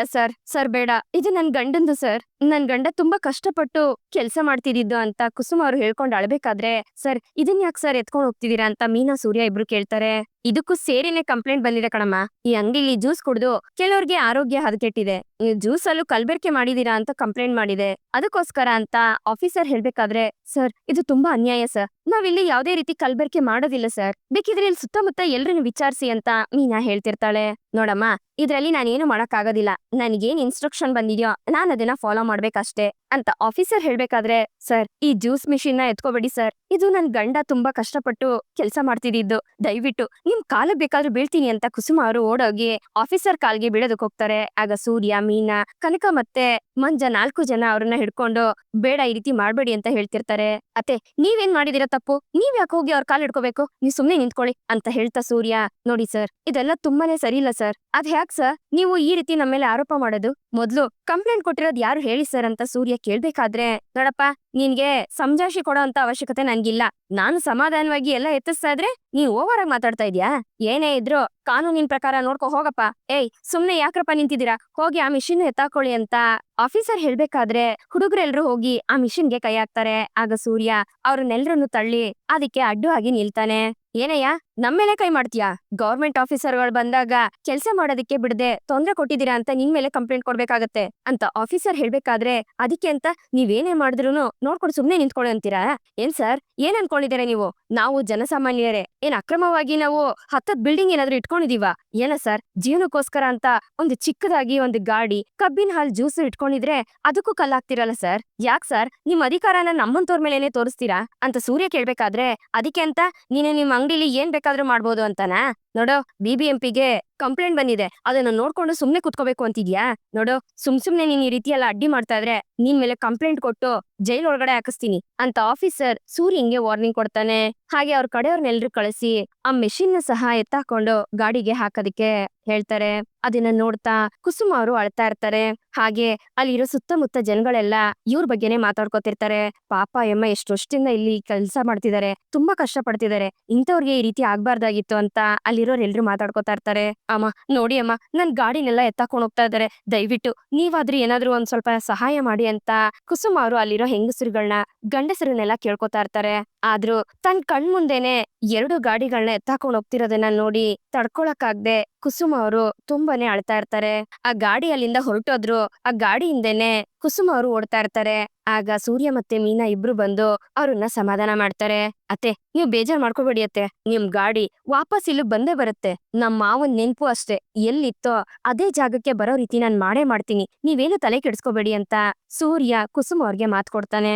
ಸರ್ ಬೇಡ, ಇದು ನನ್ ಗಂಡಂದು ಸರ್, ನನ್ ಗಂಡ ತುಂಬಾ ಕಷ್ಟಪಟ್ಟು ಕೆಲ್ಸ ಮಾಡ್ತಿದ್ದು ಅಂತ ಕುಸುಮ ಅವರು ಹೇಳ್ಕೊಂಡು ಅಳ್ಬೇಕಾದ್ರೆ, ಸರ್ ಇದನ್ ಯಾಕೆ ಸರ್ ಎತ್ಕೊಂಡು ಹೋಗ್ತಿದೀರಾ ಅಂತ ಮೀನಾ, ಸೂರ್ಯ ಇಬ್ರು ಕೇಳ್ತಾರೆ. ಇದಕ್ಕೂ ಸೇರಿನೇ ಕಂಪ್ಲೇಂಟ್ ಬಂದಿದೆ ಕಣಮ್ಮ, ಈ ಅಂಗಡಿಲಿ ಜ್ಯೂಸ್ ಕುಡ್ದು ಕೆಲವ್ರಿಗೆ ಆರೋಗ್ಯ ಹದಗೆಟ್ಟಿದೆ, ಜ್ಯೂಸ್ ಅಲ್ಲೂ ಕಲ್ಬೆರ್ಕೆ ಮಾಡಿದೀರಾ ಅಂತ ಕಂಪ್ಲೇಂಟ್ ಮಾಡಿದೆ, ಅದಕ್ಕೋಸ್ಕರ ಅಂತ ಆಫೀಸರ್ ಹೇಳ್ಬೇಕಾದ್ರೆ, ಸರ್ ಇದು ತುಂಬಾ ಅನ್ಯಾಯ ಸರ್, ನಾವಿಲ್ಲಿ ಯಾವ್ದೇ ರೀತಿ ಕಲ್ಬೆರ್ಕೆ ಮಾಡೋದಿಲ್ಲ ಸರ್, ಬೇಕಿದ್ರೆ ಇಲ್ಲಿ ಸುತ್ತಮುತ್ತ ಎಲ್ರನ್ನು ವಿಚಾರಿಸಿ ಅಂತ ಮೀನಾ ಹೇಳ್ತಿರ್ತಾಳೆ. ನೋಡಮ್ಮ, ಇದ್ರಲ್ಲಿ ನಾನೇನು ಮಾಡಕ್ ಆಗೋದಿಲ್ಲ, ನನ್ಗೇನ್ ಇನ್ಸ್ಟ್ರಕ್ಷನ್ ಬಂದಿದ್ಯೋ ನಾನ್ ಅದನ್ನ ಫಾಲೋ ಮಾಡ್ಬೇಕಷ್ಟೇ ಅಂತ ಆಫೀಸರ್ ಹೇಳ್ಬೇಕಾದ್ರೆ, ಸರ್ ಈ ಜ್ಯೂಸ್ ಮಿಷಿನ್ ನ ಎತ್ಕೋಬೇಡಿ ಸರ್, ಇದು ನನ್ ಗಂಡ ತುಂಬಾ ಕಷ್ಟಪಟ್ಟು ಕೆಲ್ಸ ಮಾಡ್ತಿದ್ದು, ದಯವಿಟ್ಟು ನಿಮ್ ಕಾಲಕ್ಕೆ ಬೇಕಾದ್ರೂ ಬೀಳ್ತೀನಿ ಅಂತ ಕುಸುಮ ಅವರು ಓಡೋಗಿ ಆಫೀಸರ್ ಕಾಲ್ಗೆ ಬೀಳೋದಕ್ ಹೋಗ್ತಾರೆ. ಆಗ ಸೂರ್ಯ, ಮೀನಾ, ಕನಕ ಮತ್ತೆ ಮಂಜ 4 ಜನ ಅವ್ರನ್ನ ಹಿಡ್ಕೊಂಡು ಬೇಡ ಈ ರೀತಿ ಮಾಡ್ಬೇಡಿ ಅಂತ ಹೇಳ್ತಿರ್ತಾರೆ. ಅತ್ತೆ, ನೀವೇನ್ ಮಾಡಿದಿರ ತಪ್ಪು, ನೀವ್ ಯಾಕೆ ಹೋಗಿ ಅವ್ರ ಕಾಲ್ ಹಿಡ್ಕೋಬೇಕು, ನೀವ್ ಸುಮ್ನೆ ನಿಂತ್ಕೊಳ್ಳಿ ಅಂತ ಹೇಳ್ತಾ ಸೂರ್ಯ, ನೋಡಿ ಸರ್ ಇದೆಲ್ಲ ತುಂಬಾನೇ ಸರಿ ಇಲ್ಲ ಸರ್, ಅದ್ ಹ್ಯಾಕ್ ಸರ್ ನೀವು ಈ ರೀತಿ ನಮ್ಮ ಮೇಲೆ ಆರೋಪ ಮಾಡೋದು, ಮೊದ್ಲು ಕಂಪ್ಲೇಂಟ್ ಕೊಟ್ಟಿರೋದು ಯಾರು ಹೇಳಿ ಸರ್ ಅಂತ ಸೂರ್ಯ ಕೇಳ್ಬೇಕಾದ್ರೆ, ನೋಡಪ್ಪ, ನಿನ್ಗೆ ಸಮಜಾಯಿಷಿ ಕೊಡೋ ಅಂತ ಅವಶ್ಯಕತೆ ನನ್ಗಿಲ್ಲ, ನಾನು ಸಮಾಧಾನವಾಗಿ ಎಲ್ಲ ಎತ್ತಿಸ್ತಾ ಇದ್ರೆ ನೀನ್ ಓವರ್ ಆಗಿ ಮಾತಾಡ್ತಾ ಇದ್ಯಾ, ಏನೇ ಇದ್ರು ಕಾನೂನಿನ ಪ್ರಕಾರ ನೋಡ್ಕೊ ಹೋಗಪ್ಪ, ಏಯ್ ಸುಮ್ನೆ ಯಾಕ್ರಪ್ಪ ನಿಂತಿದ್ದೀರಾ, ಹೋಗಿ ಆ ಮಿಷಿನ್ ಎತ್ತಾಕೊಳ್ಳಿ ಅಂತ ಆಫೀಸರ್ ಹೇಳ್ಬೇಕಾದ್ರೆ ಹುಡುಗರೆಲ್ರು ಹೋಗಿ ಆ ಮಿಷಿನ್ಗೆ ಕೈ ಹಾಕ್ತಾರೆ. ಆಗ ಸೂರ್ಯ ಅವ್ರನ್ನೆಲ್ರನ್ನು ತಳ್ಳಿ ಅದಕ್ಕೆ ಅಡ್ಡು ಆಗಿ ನಿಲ್ತಾನೆ. ಏನಯ್ಯ, ನಮ್ಮೇಲೆ ಕೈ ಮಾಡ್ತೀಯಾ, ಗೌರ್ಮೆಂಟ್ ಆಫೀಸರ್ಗಳು ಬಂದಾಗ ಕೆಲ್ಸ ಮಾಡೋದಕ್ಕೆ ಬಿಡದೆ ತೊಂದ್ರೆ ಕೊಟ್ಟಿದ್ದೀರಾ ಅಂತ ನಿನ್ ಮೇಲೆ ಕಂಪ್ಲೇಂಟ್ ಕೊಡ್ಬೇಕಾಗತ್ತೆ ಅಂತ ಆಫೀಸರ್ ಹೇಳ್ಬೇಕಾದ್ರೆ, ಅದಕ್ಕೆ ಅಂತ ನೀವೇನೇ ಮಾಡಿದ್ರುನು ನೋಡ್ಕೊಂಡು ಸುಮ್ನೆ ನಿಂತ್ಕೊಳ್ಳಿ ಅಂತೀರಾ, ಏನ್ ಸರ್ ಏನ್ ಅನ್ಕೊಂಡಿದ್ದೀರಾ ನೀವು, ನಾವು ಜನಸಾಮಾನ್ಯರೇ, ಏನ್ ಅಕ್ರಮವಾಗಿ ನಾವು 10 ಬಿಲ್ಡಿಂಗ್ ಏನಾದ್ರು ಇಟ್ಕೊಂಡಿದೀವ, ಏನ ಸರ್ ಜೀವನಕ್ಕೋಸ್ಕರ ಅಂತ ಒಂದು ಚಿಕ್ಕದಾಗಿ ಒಂದು ಗಾಡಿ, ಕಬ್ಬಿನ ಹಾಲ್ ಜ್ಯೂಸ್ ಇಟ್ಕೊಂಡಿದ್ರೆ ಅದಕ್ಕೂ ಕಲ್ಲಾಗ್ತಿರಲ್ಲ ಸರ್, ಯಾಕ್ ಸರ್ ನಿಮ್ ಅಧಿಕಾರನ ನಮ್ಮಂತವ್ರ ಮೇಲೇನೆ ತೋರಿಸ್ತೀರಾ ಅಂತ ಸೂರ್ಯ ಕೇಳ್ಬೇಕಾದ್ರೆ, ಅದಕ್ಕೆ ಅಂತ ನೀನು ನಿಮ್ ಅಂಗಡಿಲಿ ಏನ್ ಬೇಕಾದ್ರೂ ಮಾಡ್ಬೋದು ಅಂತಾನಾ, ನೋಡೋ BBMPಗೆ ಕಂಪ್ಲೇಂಟ್ ಬಂದಿದೆ, ಅದನ್ನ ನೋಡ್ಕೊಂಡು ಸುಮ್ನೆ ಕುತ್ಕೋಬೇಕು ಅಂತಿದ್ಯಾ, ನೋಡು ಸುಮ್ನೆ ನೀನ್ ಈ ರೀತಿ ಎಲ್ಲ ಅಡ್ಡಿ ಮಾಡ್ತಾ ಇದ್ರೆ ನಿನ್ ಮೇಲೆ ಕಂಪ್ಲೇಂಟ್ ಕೊಟ್ಟು ಜೈಲ್ ಒಳಗಡೆ ಹಾಕಿಸ್ತೀನಿ ಅಂತ ಆಫೀಸರ್ ಸೂರ್ಯಂಗೆ ವಾರ್ನಿಂಗ್ ಕೊಡ್ತಾನೆ. ಹಾಗೆ ಅವ್ರ ಕಡೆಯವ್ರನ್ನೆಲ್ರು ಕಳಿಸಿ ಆ ಮೆಷಿನ್ ನ ಸಹ ಎತ್ತಾಕೊಂಡು ಗಾಡಿಗೆ ಹಾಕೋದಿಕ್ಕೆ ಹೇಳ್ತಾರೆ. ಅದನ್ನ ನೋಡ್ತಾ ಕುಸುಮ ಅವರು ಅಳ್ತಾ ಇರ್ತಾರೆ. ಹಾಗೆ ಅಲ್ಲಿರೋ ಸುತ್ತಮುತ್ತ ಜನಗಳೆಲ್ಲ ಇವ್ರ ಬಗ್ಗೆನೆ ಮಾತಾಡ್ಕೊತಿರ್ತಾರೆ. ಪಾಪ ಎಮ್ಮ ಎಷ್ಟು ವರ್ಷದಿಂದ ಇಲ್ಲಿ ಕೆಲಸ ಮಾಡ್ತಿದ್ದಾರೆ, ತುಂಬಾ ಕಷ್ಟ ಪಡ್ತಿದ್ದಾರೆ, ಇಂಥವ್ರಿಗೆ ಈ ರೀತಿ ಆಗ್ಬಾರ್ದಾಗಿತ್ತು ಅಂತ ಅಲ್ಲಿ ಅಲ್ಲಿರೋರು ಎಲ್ರು ಮಾತಾಡ್ಕೊತಾ ಇರ್ತಾರೆ. ಅಮ್ಮ ನೋಡಿ ಅಮ್ಮ, ನನ್ ಗಾಡಿನೆಲ್ಲ ಎತ್ತಾಕೊಂಡ್ ಹೋಗ್ತಾ ಇದಾರೆ, ದಯವಿಟ್ಟು ನೀವಾದ್ರೂ ಏನಾದ್ರೂ ಒಂದ್ ಸ್ವಲ್ಪ ಸಹಾಯ ಮಾಡಿ ಅಂತ ಕುಸುಮ ಅವರು ಅಲ್ಲಿರೋ ಹೆಂಗಸರುಗಳನ್ನ ಗಂಡಸರನ್ನೆಲ್ಲ ಕೇಳ್ಕೊತಾ ಇರ್ತಾರೆ. ಆದ್ರೂ ತನ್ ಕಣ್ ಮುಂದೆನೆ 2 ಗಾಡಿಗಳನ್ನ ಎತ್ತಾಕೊಂಡ್ ಹೋಗ್ತಿರೋದನ್ನ ನೋಡಿ ತಡ್ಕೊಳಕ್ಕಾಗ್ದೆ ಕುಸುಮ ಅವರು ತುಂಬಾನೇ ಅಳ್ತಾ ಇರ್ತಾರೆ. ಆ ಗಾಡಿ ಅಲ್ಲಿಂದ ಹೊರಟೋದ್ರು. ಆ ಗಾಡಿ ಹಿಂದೆನೆ ಕುಸುಮ ಅವರು ಓಡ್ತಾ ಇರ್ತಾರೆ. ಆಗ ಸೂರ್ಯ ಮತ್ತೆ ಮೀನಾ ಇಬ್ರು ಬಂದು ಅವ್ರನ್ನ ಸಮಾಧಾನ ಮಾಡ್ತಾರೆ. ಅತ್ತೆ, ನೀವ್ ಬೇಜಾರ್ ಮಾಡ್ಕೋಬೇಡಿ ಅತ್ತೆ, ನಿಮ್ ಗಾಡಿ ವಾಪಸ್ ಇಲ್ಲಿ ಬಂದೇ ಬರುತ್ತೆ. ನಮ್ ಮಾವನ್ ನೆನ್ಪು ಅಷ್ಟೇ, ಎಲ್ಲಿತ್ತೋ ಅದೇ ಜಾಗಕ್ಕೆ ಬರೋ ರೀತಿ ನಾನ್ ಮಾಡೇ ಮಾಡ್ತೀನಿ, ನೀವೇನು ತಲೆ ಕೆಡ್ಸ್ಕೋಬೇಡಿ ಅಂತ ಸೂರ್ಯ ಕುಸುಮ ಅವ್ರಿಗೆ ಮಾತ್ ಕೊಡ್ತಾನೆ.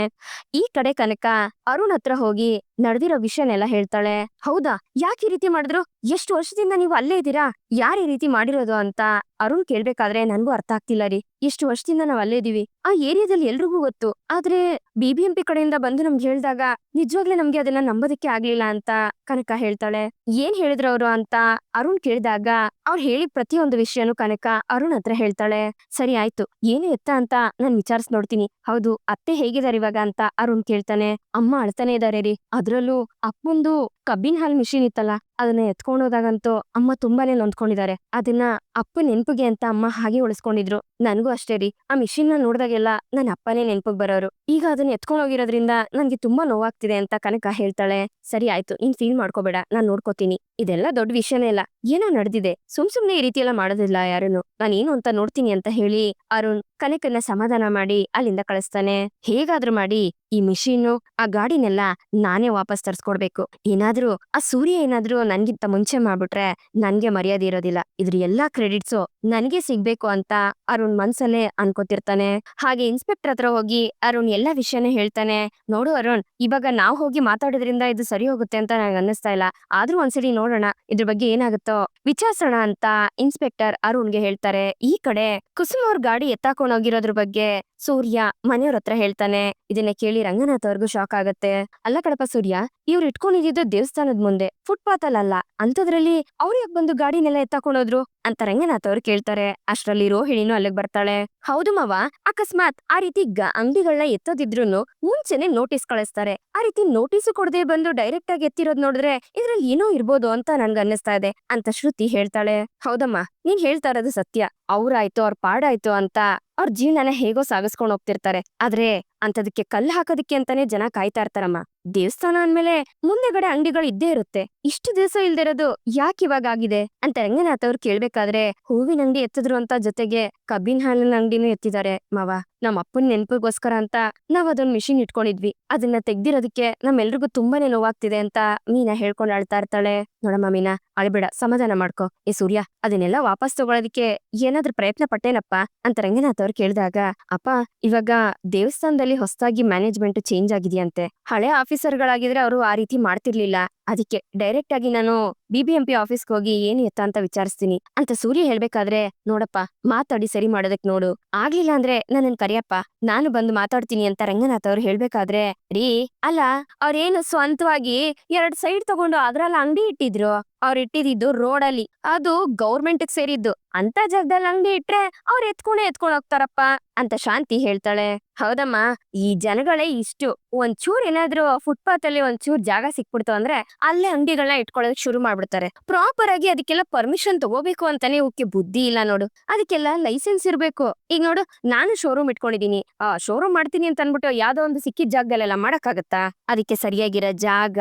ಈ ಕಡೆ ಕನಕ ಅರುಣ್ ಹತ್ರ ಹೋಗಿ ನಡೆದಿರೋ ವಿಷಯನೆಲ್ಲ ಹೇಳ್ತಾಳೆ. ಹೌದಾ, ಯಾಕೆ ಈ ರೀತಿ ಮಾಡಿದ್ರು? ಎಷ್ಟು ವರ್ಷದಿಂದ ನೀವು ಅಲ್ಲೇ ಇದ್ದೀರಾ? ಯಾರ್ ಈ ರೀತಿ ಮಾಡಿರೋದು ಅಂತ ಅರುಣ್ ಕೇಳ್ಬೇಕಾದ್ರೆ ನನ್ಗೂ ಅರ್ಥ ಆಗ್ತಿಲ್ಲ ರೀ. ಎಷ್ಟು ವರ್ಷದಿಂದ ನಾವ್ ಅಲ್ಲೇ ಇದೀವಿ, ಆ ಏರಿಯಾದಲ್ಲಿ ಎಲ್ರಿಗೂ ಗೊತ್ತು. ಆದ್ರೆ BBMP ಕಡೆಯಿಂದ ಬಂದು ನಮ್ಗೆ ಹೇಳ್ದಾಗ ನಿಜವಾಗ್ಲೇ ನಮ್ಗೆ ಅದನ್ನ ನಂಬೋದಕ್ಕೆ ಆಗ್ಲಿಲ್ಲ ಅಂತ ಕನಕ ಹೇಳ್ತಾಳೆ. ಏನ್ ಹೇಳಿದ್ರು ಅವ್ರು ಅಂತ ಅರುಣ್ ಕೇಳಿದಾಗ ಅವ್ರು ಹೇಳಿದ ಪ್ರತಿಯೊಂದು ವಿಷಯನೂ ಕನಕ ಅರುಣ್ ಹತ್ರ ಹೇಳ್ತಾಳೆ. ಸರಿ ಆಯ್ತು, ಏನು ಎತ್ತ ಅಂತ ನಾನ್ ವಿಚಾರಿಸ್ ನೋಡ್ತೀನಿ. ಹೌದು, ಅತ್ತೆ ಹೇಗಿದಾರೆ ಇವಾಗ ಅಂತ ಅರುಣ್ ಕೇಳ್ತಾನೆ. ಅಮ್ಮ ಅಳ್ತಾನೆ ಇದಾರೆ ರೀ. ಅದ್ರಲ್ಲೂ ಅಪ್ಪಂದು ಕಬ್ಬಿನ ಹಾಲ್ ಮಿಷಿನ್ ಇತ್ತಲ್ಲ, ಅದನ್ನ ಎತ್ಕೊಂಡೋದಾಗಂತೂ ಅಮ್ಮ ತುಂಬಾನೇ ನೊಂದ್ಕೊಂಡಿದ್ದಾರೆ. ಅದನ್ನ ಅಪ್ಪ ನೆನ್ಪಿಗೆ ಅಂತ ಅಮ್ಮ ಹಾಗೆ ಉಳಿಸ್ಕೊಂಡಿದ್ರು. ನನ್ಗೂ ಅಷ್ಟೇ ರೀ, ಆ ಮಿಷಿನ್ ನ ನೋಡ್ದಾಗೆಲ್ಲ ನನ್ನ ಅಪ್ಪನೇ ನೆನ್ಪಿಗ್ ಬರೋರು. ಈಗ ಅದನ್ನ ಎತ್ಕೊಂಡ್ ಹೋಗಿರೋದ್ರಿಂದ ನನ್ಗೆ ತುಂಬಾ ನೋವಾಗ್ತಿದೆ ಅಂತ ಕನಕ ಹೇಳ್ತಾಳೆ. ಸರಿ ಆಯ್ತು, ನೀನ್ ಫೀಲ್ ಮಾಡ್ಕೋಬೇಡ, ನಾನ್ ನೋಡ್ಕೋತೀನಿ. ಇದೆಲ್ಲ ದೊಡ್ಡ ವಿಷಯನೇ ಇಲ್ಲ, ಏನೋ ನಡೆದಿದೆ, ಸುಮ್ನೆ ಈ ರೀತಿ ಎಲ್ಲ ಮಾಡೋದಿಲ್ಲ ಯಾರನ್ನು. ನಾನೇನು ಅಂತ ನೋಡ್ತೀನಿ ಅಂತ ಹೇಳಿ ಅರುಣ್ ಕನಕನ್ನ ಸಮಾಧಾನ ಮಾಡಿ ಅಲ್ಲಿಂದ ಕಳಿಸ್ತಾನೆ. ಹೇಗಾದ್ರೂ ಮಾಡಿ ಈ ಮಿಷಿನ್ನು ಆ ಗಾಡಿನೆಲ್ಲ ನಾನೇ ವಾಪಸ್ ತರ್ಸ್ಕೊಡ್ಬೇಕು. ಏನಾದ್ರೂ ಆ ಸೂರ್ಯ ಏನಾದ್ರೂ ನನ್ಗಿಂತ ಮುಂಚೆ ಮಾಡ್ಬಿಟ್ರೆ ನನ್ಗೆ ಮರ್ಯಾದೆ ಇರೋದಿಲ್ಲ. ಇದ್ರ ಎಲ್ಲಾ ಕ್ರೆಡಿಟ್ಸು ನನ್ಗೆ ಸಿಗ್ಬೇಕು ಅಂತ ಅರುಣ್ ಮನ್ಸಲ್ಲೇ ಅನ್ಕೋತಿರ್ತಾನೆ. ಹಾಗೆ ಇನ್ಸ್ಪೆಕ್ಟರ್ ಹತ್ರ ಹೋಗಿ ಅರುಣ್ ಎಲ್ಲಾ ವಿಷಯನೇ ಹೇಳ್ತಾನೆ. ನೋಡು ಅರುಣ್, ಇವಾಗ ನಾವ್ ಹೋಗಿ ಮಾತಾಡೋದ್ರಿಂದ ಇದು ಸರಿ ಹೋಗುತ್ತೆ ಅಂತ ನನಗೆ ಅನ್ನಿಸ್ತಾ ಇಲ್ಲ. ಆದ್ರೂ ಒಂದ್ಸರಿ ನೋಡೋಣ, ಇದ್ರ ಬಗ್ಗೆ ಏನಾಗುತ್ತೋ ವಿಚಾರಿಸೋಣ ಅಂತ ಇನ್ಸ್ಪೆಕ್ಟರ್ ಅರುಣ್ಗೆ ಹೇಳ್ತಾರೆ. ಈ ಕಡೆ ಕುಸುಮ್ ಅವ್ರ ಗಾಡಿ ಎತ್ತಾಕೊಂಡ್ ಹೋಗಿರೋದ್ರ ಬಗ್ಗೆ ಸೂರ್ಯ ಮನೆಯವ್ರ ಹತ್ರ ಹೇಳ್ತಾನೆ. ಇದನ್ನ ಕೇಳಿ ರಂಗನಾಥ್ ಅವ್ರಿಗೂ ಶಾಕ್ ಆಗತ್ತೆ. ಅಲ್ಲ ಕಡಪ ಸೂರ್ಯ, ಇವ್ರು ಇಟ್ಕೊಂಡಿದ್ದು ದೇವಸ್ಥಾನದ ಮುಂದೆ, ಫುಟ್ಪಾತ್ ಅಲ್ಲ, ಅಂತದ್ರಲ್ಲಿ ಅವ್ರು ಯಾಕೆ ಬಂದು ಗಾಡಿನೆಲ್ಲ ಎತ್ತಾಕೊಂಡೋದ್ರು ಅಂತ ರಂಗನಾಥ್ ಅವ್ರು ಕೇಳ್ತಾರೆ. ಅಷ್ಟ್ರಲ್ಲಿ ರೋಹಿಣಿನೂ ಅಲ್ಲಿಗೆ ಬರ್ತಾಳೆ. ಹೌದು ಮಾವ, ಅಕಸ್ಮಾತ್ ಆ ರೀತಿ ಅಂಗಡಿಗಳನ್ನ ಎತ್ತೋದಿದ್ರು ಮುಂಚೆನೆ ನೋಟಿಸ್ ಕಳಿಸ್ತಾರೆ. ಆ ರೀತಿ ನೋಟಿಸ್ ಕೊಡದೆ ಬಂದು ಡೈರೆಕ್ಟ್ ಆಗಿ ಎತ್ತಿರೋದ್ ನೋಡಿದ್ರೆ ಇದ್ರಲ್ಲಿ ಏನೋ ಇರ್ಬೋದು ಅಂತ ನನ್ಗೆ ಅನ್ನಿಸ್ತಾ ಇದೆ ಅಂತ ಶ್ರುತಿ ಹೇಳ್ತಾಳೆ. ಹೌದಮ್ಮ, ನೀನ್ ಹೇಳ್ತಾ ಇರೋದು ಸತ್ಯ. ಅವ್ರಾಯ್ತು ಅವ್ರ ಪಾಡಾಯ್ತು ಅಂತ ಅವ್ರ ಜೀವನನ ಹೇಗೋ ಸಾಗಿಸ್ಕೊಂಡ್ ಹೋಗ್ತಿರ್ತಾರೆ. ಆದ್ರೆ ಅಂತದಕ್ಕೆ ಕಲ್ಲು ಹಾಕೋದಕ್ಕೆ ಅಂತಾನೆ ಜನ ಕಾಯ್ತಾ ಇರ್ತಾರಮ್ಮ. ದೇವಸ್ಥಾನ ಅಂದ್ಮೇಲೆ ಮುಂದೆಗಡೆ ಅಂಗಡಿಗಳು ಇದ್ದೇ ಇರುತ್ತೆ. ಇಷ್ಟು ದಿವಸ ಇಲ್ದಿರೋದು ಯಾಕೆ ಇವಾಗ ಆಗಿದೆ ಅಂತ ರಂಗನಾಥ್ ಅವ್ರು ಕೇಳ್ಬೇಕಾದ್ರೆ ಹೂವಿನ ಅಂಗಡಿ ಎತ್ತಿದ್ರು ಅಂತ ಜೊತೆಗೆ ಕಬ್ಬಿನ ಹಾಲಿನ ಅಂಗಡಿನೂ ಎತ್ತಿದ್ದಾರೆ ಮಾವ. ನಮ್ಮ ಅಪ್ಪನ ನೆನಪಿಗೋಸ್ಕರ ಅಂತ ನಾವ್ ಅದೊಂದ್ ಮಿಷಿನ್ ಇಟ್ಕೊಂಡಿದ್ವಿ, ಅದನ್ನ ತೆಗ್ದಿರೋದಕ್ಕೆ ನಮ್ಮೆಲ್ರಿಗೂ ತುಂಬಾನೇ ನೋವಾಗ್ತಿದೆ ಅಂತ ಮೀನಾ ಹೇಳ್ಕೊಂಡ್ ಅಳ್ತಾ ಇರ್ತಾಳೆ. ನೋಡಮ್ಮ ಮೀನಾ, ಅಳ್ಬೇಡ, ಸಮಾಧಾನ ಮಾಡ್ಕೊ. ಏ ಸೂರ್ಯ, ಅದನ್ನೆಲ್ಲ ವಾಪಸ್ ತಗೊಳೋದಿಕ್ಕೆ ಏನಾದ್ರೂ ಪ್ರಯತ್ನ ಪಟ್ಟೇನಪ್ಪ ಅಂತ ರಂಗನಾಥ್ ಅವ್ರು ಕೇಳಿದಾಗ, ಅಪ್ಪ ಇವಾಗ ದೇವಸ್ಥಾನದಲ್ಲಿ ಹೊಸದಾಗಿ ಮ್ಯಾನೇಜ್ಮೆಂಟ್ ಚೇಂಜ್ ಆಗಿದೆಯಂತೆ. ಹಳೆ ಆಫೀಸರ್ಗಳಾಗಿದ್ರೆ ಅವರು ಆ ರೀತಿ ಮಾಡ್ತಿರ್ಲಿಲ್ಲ. ಅದಕ್ಕೆ ಡೈರೆಕ್ಟ್ ಆಗಿ ನಾನು BBMP ಆಫೀಸ್ಗೆ ಹೋಗಿ ಏನು ಎತ್ತ ಅಂತ ವಿಚಾರಿಸ್ತೀನಿ ಅಂತ ಸೂರ್ಯ ಹೇಳ್ಬೇಕಾದ್ರೆ, ನೋಡಪ್ಪ ಮಾತಾಡಿ ಸರಿ ಮಾಡೋದಕ್ ನೋಡು, ಆಗ್ಲಿಲ್ಲ ಅಂದ್ರೆ ನನ್ನನ್ ಕರಿಯಪ್ಪ, ನಾನು ಬಂದು ಮಾತಾಡ್ತೀನಿ ಅಂತ ರಂಗನಾಥ್ ಅವ್ರು ಹೇಳ್ಬೇಕಾದ್ರೆ, ರೀ ಅಲ್ಲ, ಅವ್ರೇನು ಸ್ವಂತವಾಗಿ 2 ಸೈಡ್ ತಗೊಂಡು ಅದ್ರಲ್ಲಿ ಅಂಗಡಿ ಇಟ್ಟಿದ್ರು. ಅವ್ರು ಇಟ್ಟಿದ್ದು ರೋಡಲ್ಲಿ, ಅದು ಗೌರ್ಮೆಂಟ್ ಸೇರಿದ್ದು. ಅಂತ ಜಾಗದಲ್ಲಿ ಅಂಗಡಿ ಇಟ್ರೆ ಅವ್ರು ಎತ್ಕೊಂಡ್ ಹೋಗ್ತಾರಪ್ಪ ಅಂತ ಶಾಂತಿ ಹೇಳ್ತಾಳೆ. ಹೌದಮ್ಮ, ಈ ಜನಗಳೇ ಇಷ್ಟು. ಒಂಚೂರ್ ಏನಾದ್ರೂ ಫುಟ್ಪಾತ್ ಅಲ್ಲಿ ಒಂಚೂರ್ ಜಾಗ ಸಿಕ್ಬಿಡ್ತು ಅಂದ್ರೆ ಅಲ್ಲೇ ಅಂಗಡಿಗಳನ್ನ ಇಟ್ಕೊಳ್ಳೋದಕ್ ಶುರು ಮಾಡ್ಬಿಡ್ತಾರೆ. ಪ್ರಾಪರ್ ಆಗಿ ಅದಕ್ಕೆಲ್ಲ ಪರ್ಮಿಷನ್ ತಗೋಬೇಕು ಅಂತಾನೆ ಅವಕ್ಕೆ ಬುದ್ಧಿ ಇಲ್ಲ ನೋಡು. ಅದಕ್ಕೆಲ್ಲ ಲೈಸೆನ್ಸ್ ಇರ್ಬೇಕು. ಈಗ ನೋಡು, ನಾನು ಶೋರೂಮ್ ಇಟ್ಕೊಂಡಿದೀನಿ, ಶೋರೂಮ್ ಮಾಡ್ತೀನಿ ಅಂತ ಅನ್ಬಿಟ್ಟು ಯಾವ್ದೋ ಒಂದು ಸಿಕ್ಕಿದ ಜಾಗದಲ್ಲೆಲ್ಲ ಮಾಡಕ್ಕಾಗತ್ತಾ? ಅದಕ್ಕೆ ಸರಿಯಾಗಿರೋ ಜಾಗ,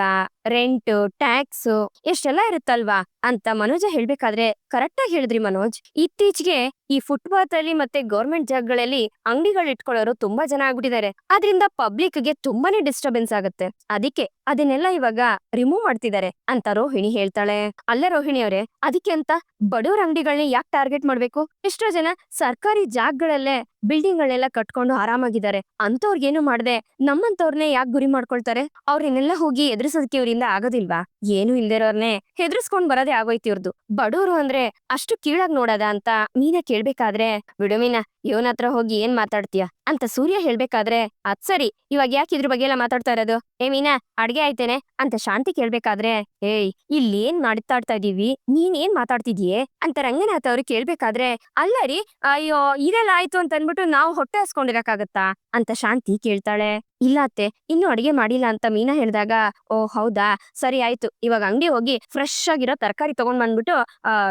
ರೆಂಟ್, ಟ್ಯಾಕ್ಸ್ ಎಷ್ಟೆಲ್ಲ ಇರುತ್ತಲ್ವಾ ಅಂತ ಮನೋಜ ಹೇಳ್ಬೇಕಾದ್ರೆ ಕರೆಕ್ಟ್ ಆಗಿ ಹೇಳಿದ್ರಿ ಮನೋಜ್. ಇತ್ತೀಚೆಗೆ ಈ ಫುಟ್ಪಾತ್ ಅಲ್ಲಿ ಮತ್ತೆ ಗೌರ್ಮೆಂಟ್ ಜಾಗಗಳಲ್ಲಿ ಅಂಗಡಿಗಳು ಇಟ್ಕೊಳ್ಳೋರು ತುಂಬಾ ಜನ ಆಗ್ಬಿಟ್ಟಿದ್ದಾರೆ. ಅದರಿಂದ ಪಬ್ಲಿಕ್ ಗೆ ತುಂಬಾನೇ ಡಿಸ್ಟರ್ಬೆನ್ಸ್ ಆಗುತ್ತೆ. ಅದಕ್ಕೆ ಅದನ್ನೆಲ್ಲ ಇವಾಗ ರಿಮೂವ್ ಮಾಡ್ತಿದ್ದಾರೆ ಅಂತ ರೋಹಿಣಿ ಹೇಳ್ತಾಳೆ. ಅಲ್ಲ ರೋಹಿಣಿ ಅವರೇ, ಅದಕ್ಕೆ ಅಂತ ಬಡವ್ರ ಅಂಗಡಿಗಳನ್ನ ಯಾಕೆ ಟಾರ್ಗೆಟ್ ಮಾಡ್ಬೇಕು? ಎಷ್ಟೋ ಜನ ಸರ್ಕಾರಿ ಜಾಗಗಳಲ್ಲೇ ಬಿಲ್ಡಿಂಗ್ ಗಳೆಲ್ಲ ಕಟ್ಕೊಂಡು ಆರಾಮಾಗಿದ್ದಾರೆ. ಅಂತವ್ರಿಗೇನು ಮಾಡ್ದೆ ನಮ್ಮಂತವ್ರನ್ನೇ ಯಾಕೆ ಗುರಿ ಮಾಡ್ಕೊಳ್ತಾರೆ? ಅವ್ರನ್ನೆಲ್ಲ ಹೋಗಿ ಎದುರಿಸೋದಕ್ಕೆ ಇವರಿಂದ ಆಗೋದಿಲ್ವಾ? ಏನು ಇಲ್ದಿರೋರ್ನೆ ಹೆದರ್ಸ್ಕೊಂಡ್ ಬರೋದೇ ಆಗೋಯ್ತು ಇವ್ರದ್ದು. ಬಡವ್ರು ಅಂದ್ರೆ ಅಷ್ಟು ಕೀಳಾಗ್ ನೋಡದ ಅಂತ ಮೀನಾ ಕೇಳ್ಬೇಕಾದ್ರೆ, ಬಿಡು ಮೀನಾ, ಇವನ ಹತ್ರ ಹೋಗಿ ಏನ್ ಮಾತಾಡ್ತೀಯ ಅಂತ ಸೂರ್ಯ ಹೇಳ್ಬೇಕಾದ್ರೆ, ಅದ್ ಸರಿ, ಇವಾಗ ಯಾಕೆ ಇದ್ರ ಬಗ್ಗೆ ಎಲ್ಲ ಮಾತಾಡ್ತಾ ಇರೋದು? ಏ ಮೀನಾ, ಅಡ್ಗೆ ಆಯ್ತೇನೆ ಅಂತ ಶಾಂತಿ ಕೇಳ್ಬೇಕಾದ್ರೆ, ಏಯ್ ಇಲ್ಲೇನ್ ಮಾತಾಡ್ತಾ ಇದೀವಿ, ನೀನ್ ಏನ್ ಮಾತಾಡ್ತಿದೀಯೇ ಅಂತ ರಂಗನಾಥ್ ಅವ್ರು ಕೇಳ್ಬೇಕಾದ್ರೆ, ಅಲ್ಲ ರೀ, ಅಯ್ಯೋ ಇದೆಲ್ಲ ಆಯ್ತು ಅಂತ ಅನ್ಬಿಟ್ಟು ನಾವು ಹೊಟ್ಟೆ ಹಸ್ಕೊಂಡಿರಕ್ಕಾಗತ್ತಾ ಅಂತ ಶಾಂತಿ ಕೇಳ್ತಾಳೆ. ಇಲ್ಲ ಅತ್ತೆ, ಇನ್ನು ಅಡಿಗೆ ಮಾಡಿಲ್ಲ ಅಂತ ಮೀನಾ ಹೇಳ್ದಾಗ, ಓ ಹೌದಾ, ಸರಿ ಆಯ್ತು, ಇವಾಗ ಅಂಗಡಿ ಹೋಗಿ ಫ್ರೆಶ್ ಆಗಿರೋ ತರಕಾರಿ ತಗೊಂಡ್ ಬಂದ್ಬಿಟ್ಟು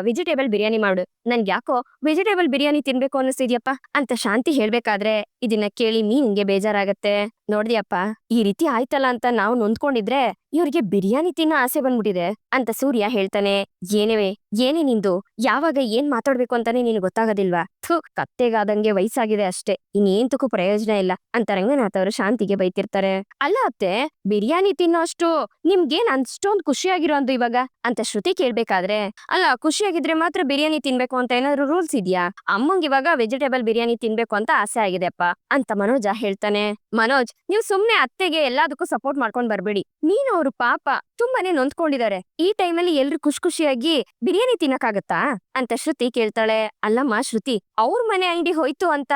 ವೆಜಿಟೇಬಲ್ ಬಿರಿಯಾನಿ ಮಾಡು. ನನ್ಗೆ ಯಾಕೋ ವೆಜಿಟೇಬಲ್ ಬಿರಿಯಾನಿ ತಿನ್ಬೇಕು ಅನ್ನಿಸ್ತಿದ್ಯಪ್ಪ ಅಂತ ಶಾಂತಿ ಹೇಳ್ಬೇಕಾದ್ರೆ ಇದನ್ನ ಕೇಳಿ ಮೀನ್ಗೆ ಬೇಜಾರಾಗತ್ತೆ. ನೋಡ್ದಿಯಪ್ಪ, ಈ ರೀತಿ ಆಯ್ತಲ್ಲ ಅಂತ ನಾವು ನೊಂದ್ಕೊಂಡಿದ್ರೆ ಇವ್ರಿಗೆ ಬಿರಿಯಾನಿ ತಿನ್ನೋ ಆಸೆ ಬಂದ್ಬಿಟ್ಟಿದೆ ಅಂತ ಸೂರ್ಯ ಹೇಳ್ತಾನೆ. ಏನೇವೆ ಏನೇ ನಿಂದು, ಯಾವಾಗ ಏನ್ ಮಾತಾಡ್ಬೇಕು ಅಂತಾನೆ ನೀನು ಗೊತ್ತಾಗೋದಿಲ್ವಾ? ಥು, ಕತ್ತೆಗಾದಂಗೆ ವಯಸ್ಸಾಗಿದೆ ಅಷ್ಟೇ, ಇನ್ನೇಂತಕ್ಕೂ ಪ್ರಯೋಜನ ಇಲ್ಲ ಅಂತ ರಂಗನಾಥ್ ಅವರು ಶಾಂತಿಗೆ ಬೈತಿರ್ತಾರೆ. ಅಲ್ಲ ಅತ್ತೆ, ಬಿರಿಯಾನಿ ತಿನ್ನೋ ಅಷ್ಟು ನಿಮ್ಗೇನ್ ಅಷ್ಟೊಂದ್ ಖುಷಿಯಾಗಿರೋ ಅಂದು ಇವಾಗ ಅಂತ ಶ್ರುತಿ ಕೇಳ್ಬೇಕಾದ್ರೆ, ಅಲ್ಲ ಖುಷಿಯಾಗಿದ್ರೆ ಮಾತ್ರ ಬಿರಿಯಾನಿ ತಿನ್ಬೇಕು ಅಂತ ಏನಾದ್ರು ರೂಲ್ಸ್ ಇದ್ಯಾ? ಅಮ್ಮಂಗ್ ಇವಾಗ ವೆಜಿಟೇಬಲ್ ಬಿರಿಯಾನಿ ತಿನ್ಬೇಕು ಅಂತ ಆಸೆ ಆಗಿದೆಪ್ಪ ಅಂತ ಮನೋಜ ಹೇಳ್ತಾನೆ. ಮನೋಜ್, ನೀವು ಸುಮ್ನೆ ಅತ್ತೆಗೆ ಎಲ್ಲದಕ್ಕೂ ಸಪೋರ್ಟ್ ಮಾಡ್ಕೊಂಡ್ ಬರ್ಬೇಡಿ. ನೀನು ಅವ್ರು ಪಾಪ ತುಂಬಾನೇ ನೊಂದ್ಕೊಂಡಿದ್ದಾರೆ. ಈ ಟೈಮಲ್ಲಿ ಎಲ್ರು ಖುಷಿಯಾಗಿ ಬಿರಿಯಾನಿ ತಿನ್ನಕ್ಕಾಗತ್ತಾ ಅಂತ ಶ್ರುತಿ ಕೇಳ್ತಾಳೆ. ಅಲ್ಲಮ್ಮ ಶ್ರುತಿ, ಅವ್ರ ಮನೆ ಅಂಗಡಿ ಹೋಯ್ತು ಅಂತ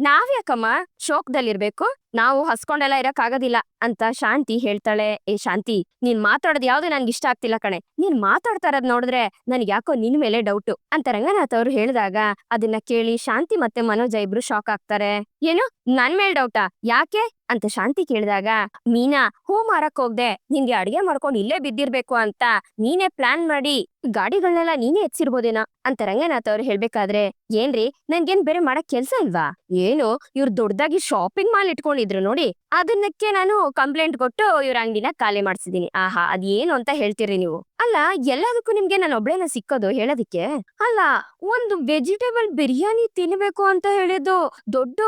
ನಾವ್ಯಾಕಮ್ಮ ಶೋಕದಲ್ಲಿರ್ಬೇಕು? ನಾವು ಹಸ್ಕೊಂಡೆಲ್ಲ ಇರಕ್ ಆಗೋದಿಲ್ಲ ಅಂತ ಶಾಂತಿ ಹೇಳ್ತಾಳೆ. ಏ ಶಾಂತಿ, ನೀನ್ ಮಾತಾಡೋದ್ ಯಾವ್ದು ನನ್ಗೆ ಇಷ್ಟ ಆಗ್ತಿಲ್ಲ ಕಣೆ. ನೀನ್ ಮಾತಾಡ್ತಾ ಇರೋದ್ ನೋಡಿದ್ರೆ ನನ್ಗೆ ಯಾಕೋ ನಿನ್ ಮೇಲೆ ಡೌಟು ಅಂತ ರಂಗನಾಥ್ ಅವ್ರು ಹೇಳಿದಾಗ ಅದನ್ನ ಕೇಳಿ ಶಾಂತಿ ಮತ್ತೆ ಮನೋಜ ಇಬ್ರು ಶಾಕ್ ಆಗ್ತಾರೆ. ಏನು, ನನ್ ಮೇಲ್ ಡೌಟಾ? ಯಾಕೆ ಅಂತ ಶಾಂತಿ ಕೇಳಿದಾಗ, ಮೀನಾ ಹೂ ಮಾರಕ್ ಹೋಗ್ದೆ ನಿನ್ಗೆ ಅಡ್ಗೆ ಮಾಡ್ಕೊಂಡು ಇಲ್ಲೇ ಬಿದ್ದಿರ್ಬೇಕು ಅಂತ ನೀನೇ ಪ್ಲಾನ್ ಮಾಡಿ ಗಾಡಿಗಳನ್ನೆಲ್ಲ ನೀನೇ ಎತ್ಸಿರ್ಬೋದೇನೋ ಅಂತ ರಂಗನಾಥ್ ಅವ್ರು ಹೇಳ್ಬೇಕಾದ್ರೆ, ಏನ್ರಿ ನನ್ಗೇನ್ ಬೇರೆ ಮಾಡಕ್ ಕೆಲ್ಸ ಇಲ್ವಾ? ಏನು ಇವ್ರು ದೊಡ್ಡದಾಗಿ ಶಾಪಿಂಗ್ ಮಾಲ್ ಇಟ್ಕೊಂಡಿದ್ರು ನೋಡಿ, ಅದನ್ನಕ್ಕೆ ನಾನು ಕಂಪ್ಲೇಂಟ್ ಕೊಟ್ಟು ಇವ್ರ ಅಂಗಡಿನ ಖಾಲಿ ಮಾಡ್ಸಿದೀನಿ. ಆಹಾ, ಅದ್ ಏನು ಅಂತ ಹೇಳ್ತೀರಿ ನೀವು? ಅಲ್ಲ, ಎಲ್ಲದಕ್ಕೂ ನಿಮ್ಗೆ ನಾನು ಒಬ್ಳೇನ ಸಿಕ್ಕೋದು ಹೇಳೋದಿಕ್ಕೆ? ಅಲ್ಲ, ಒಂದು ವೆಜಿಟೇಬಲ್ ಬಿರಿಯಾನಿ ತಿನ್ಬೇಕು ಅಂತ ಹೇಳಿದ್ದು ದೊಡ್ಡ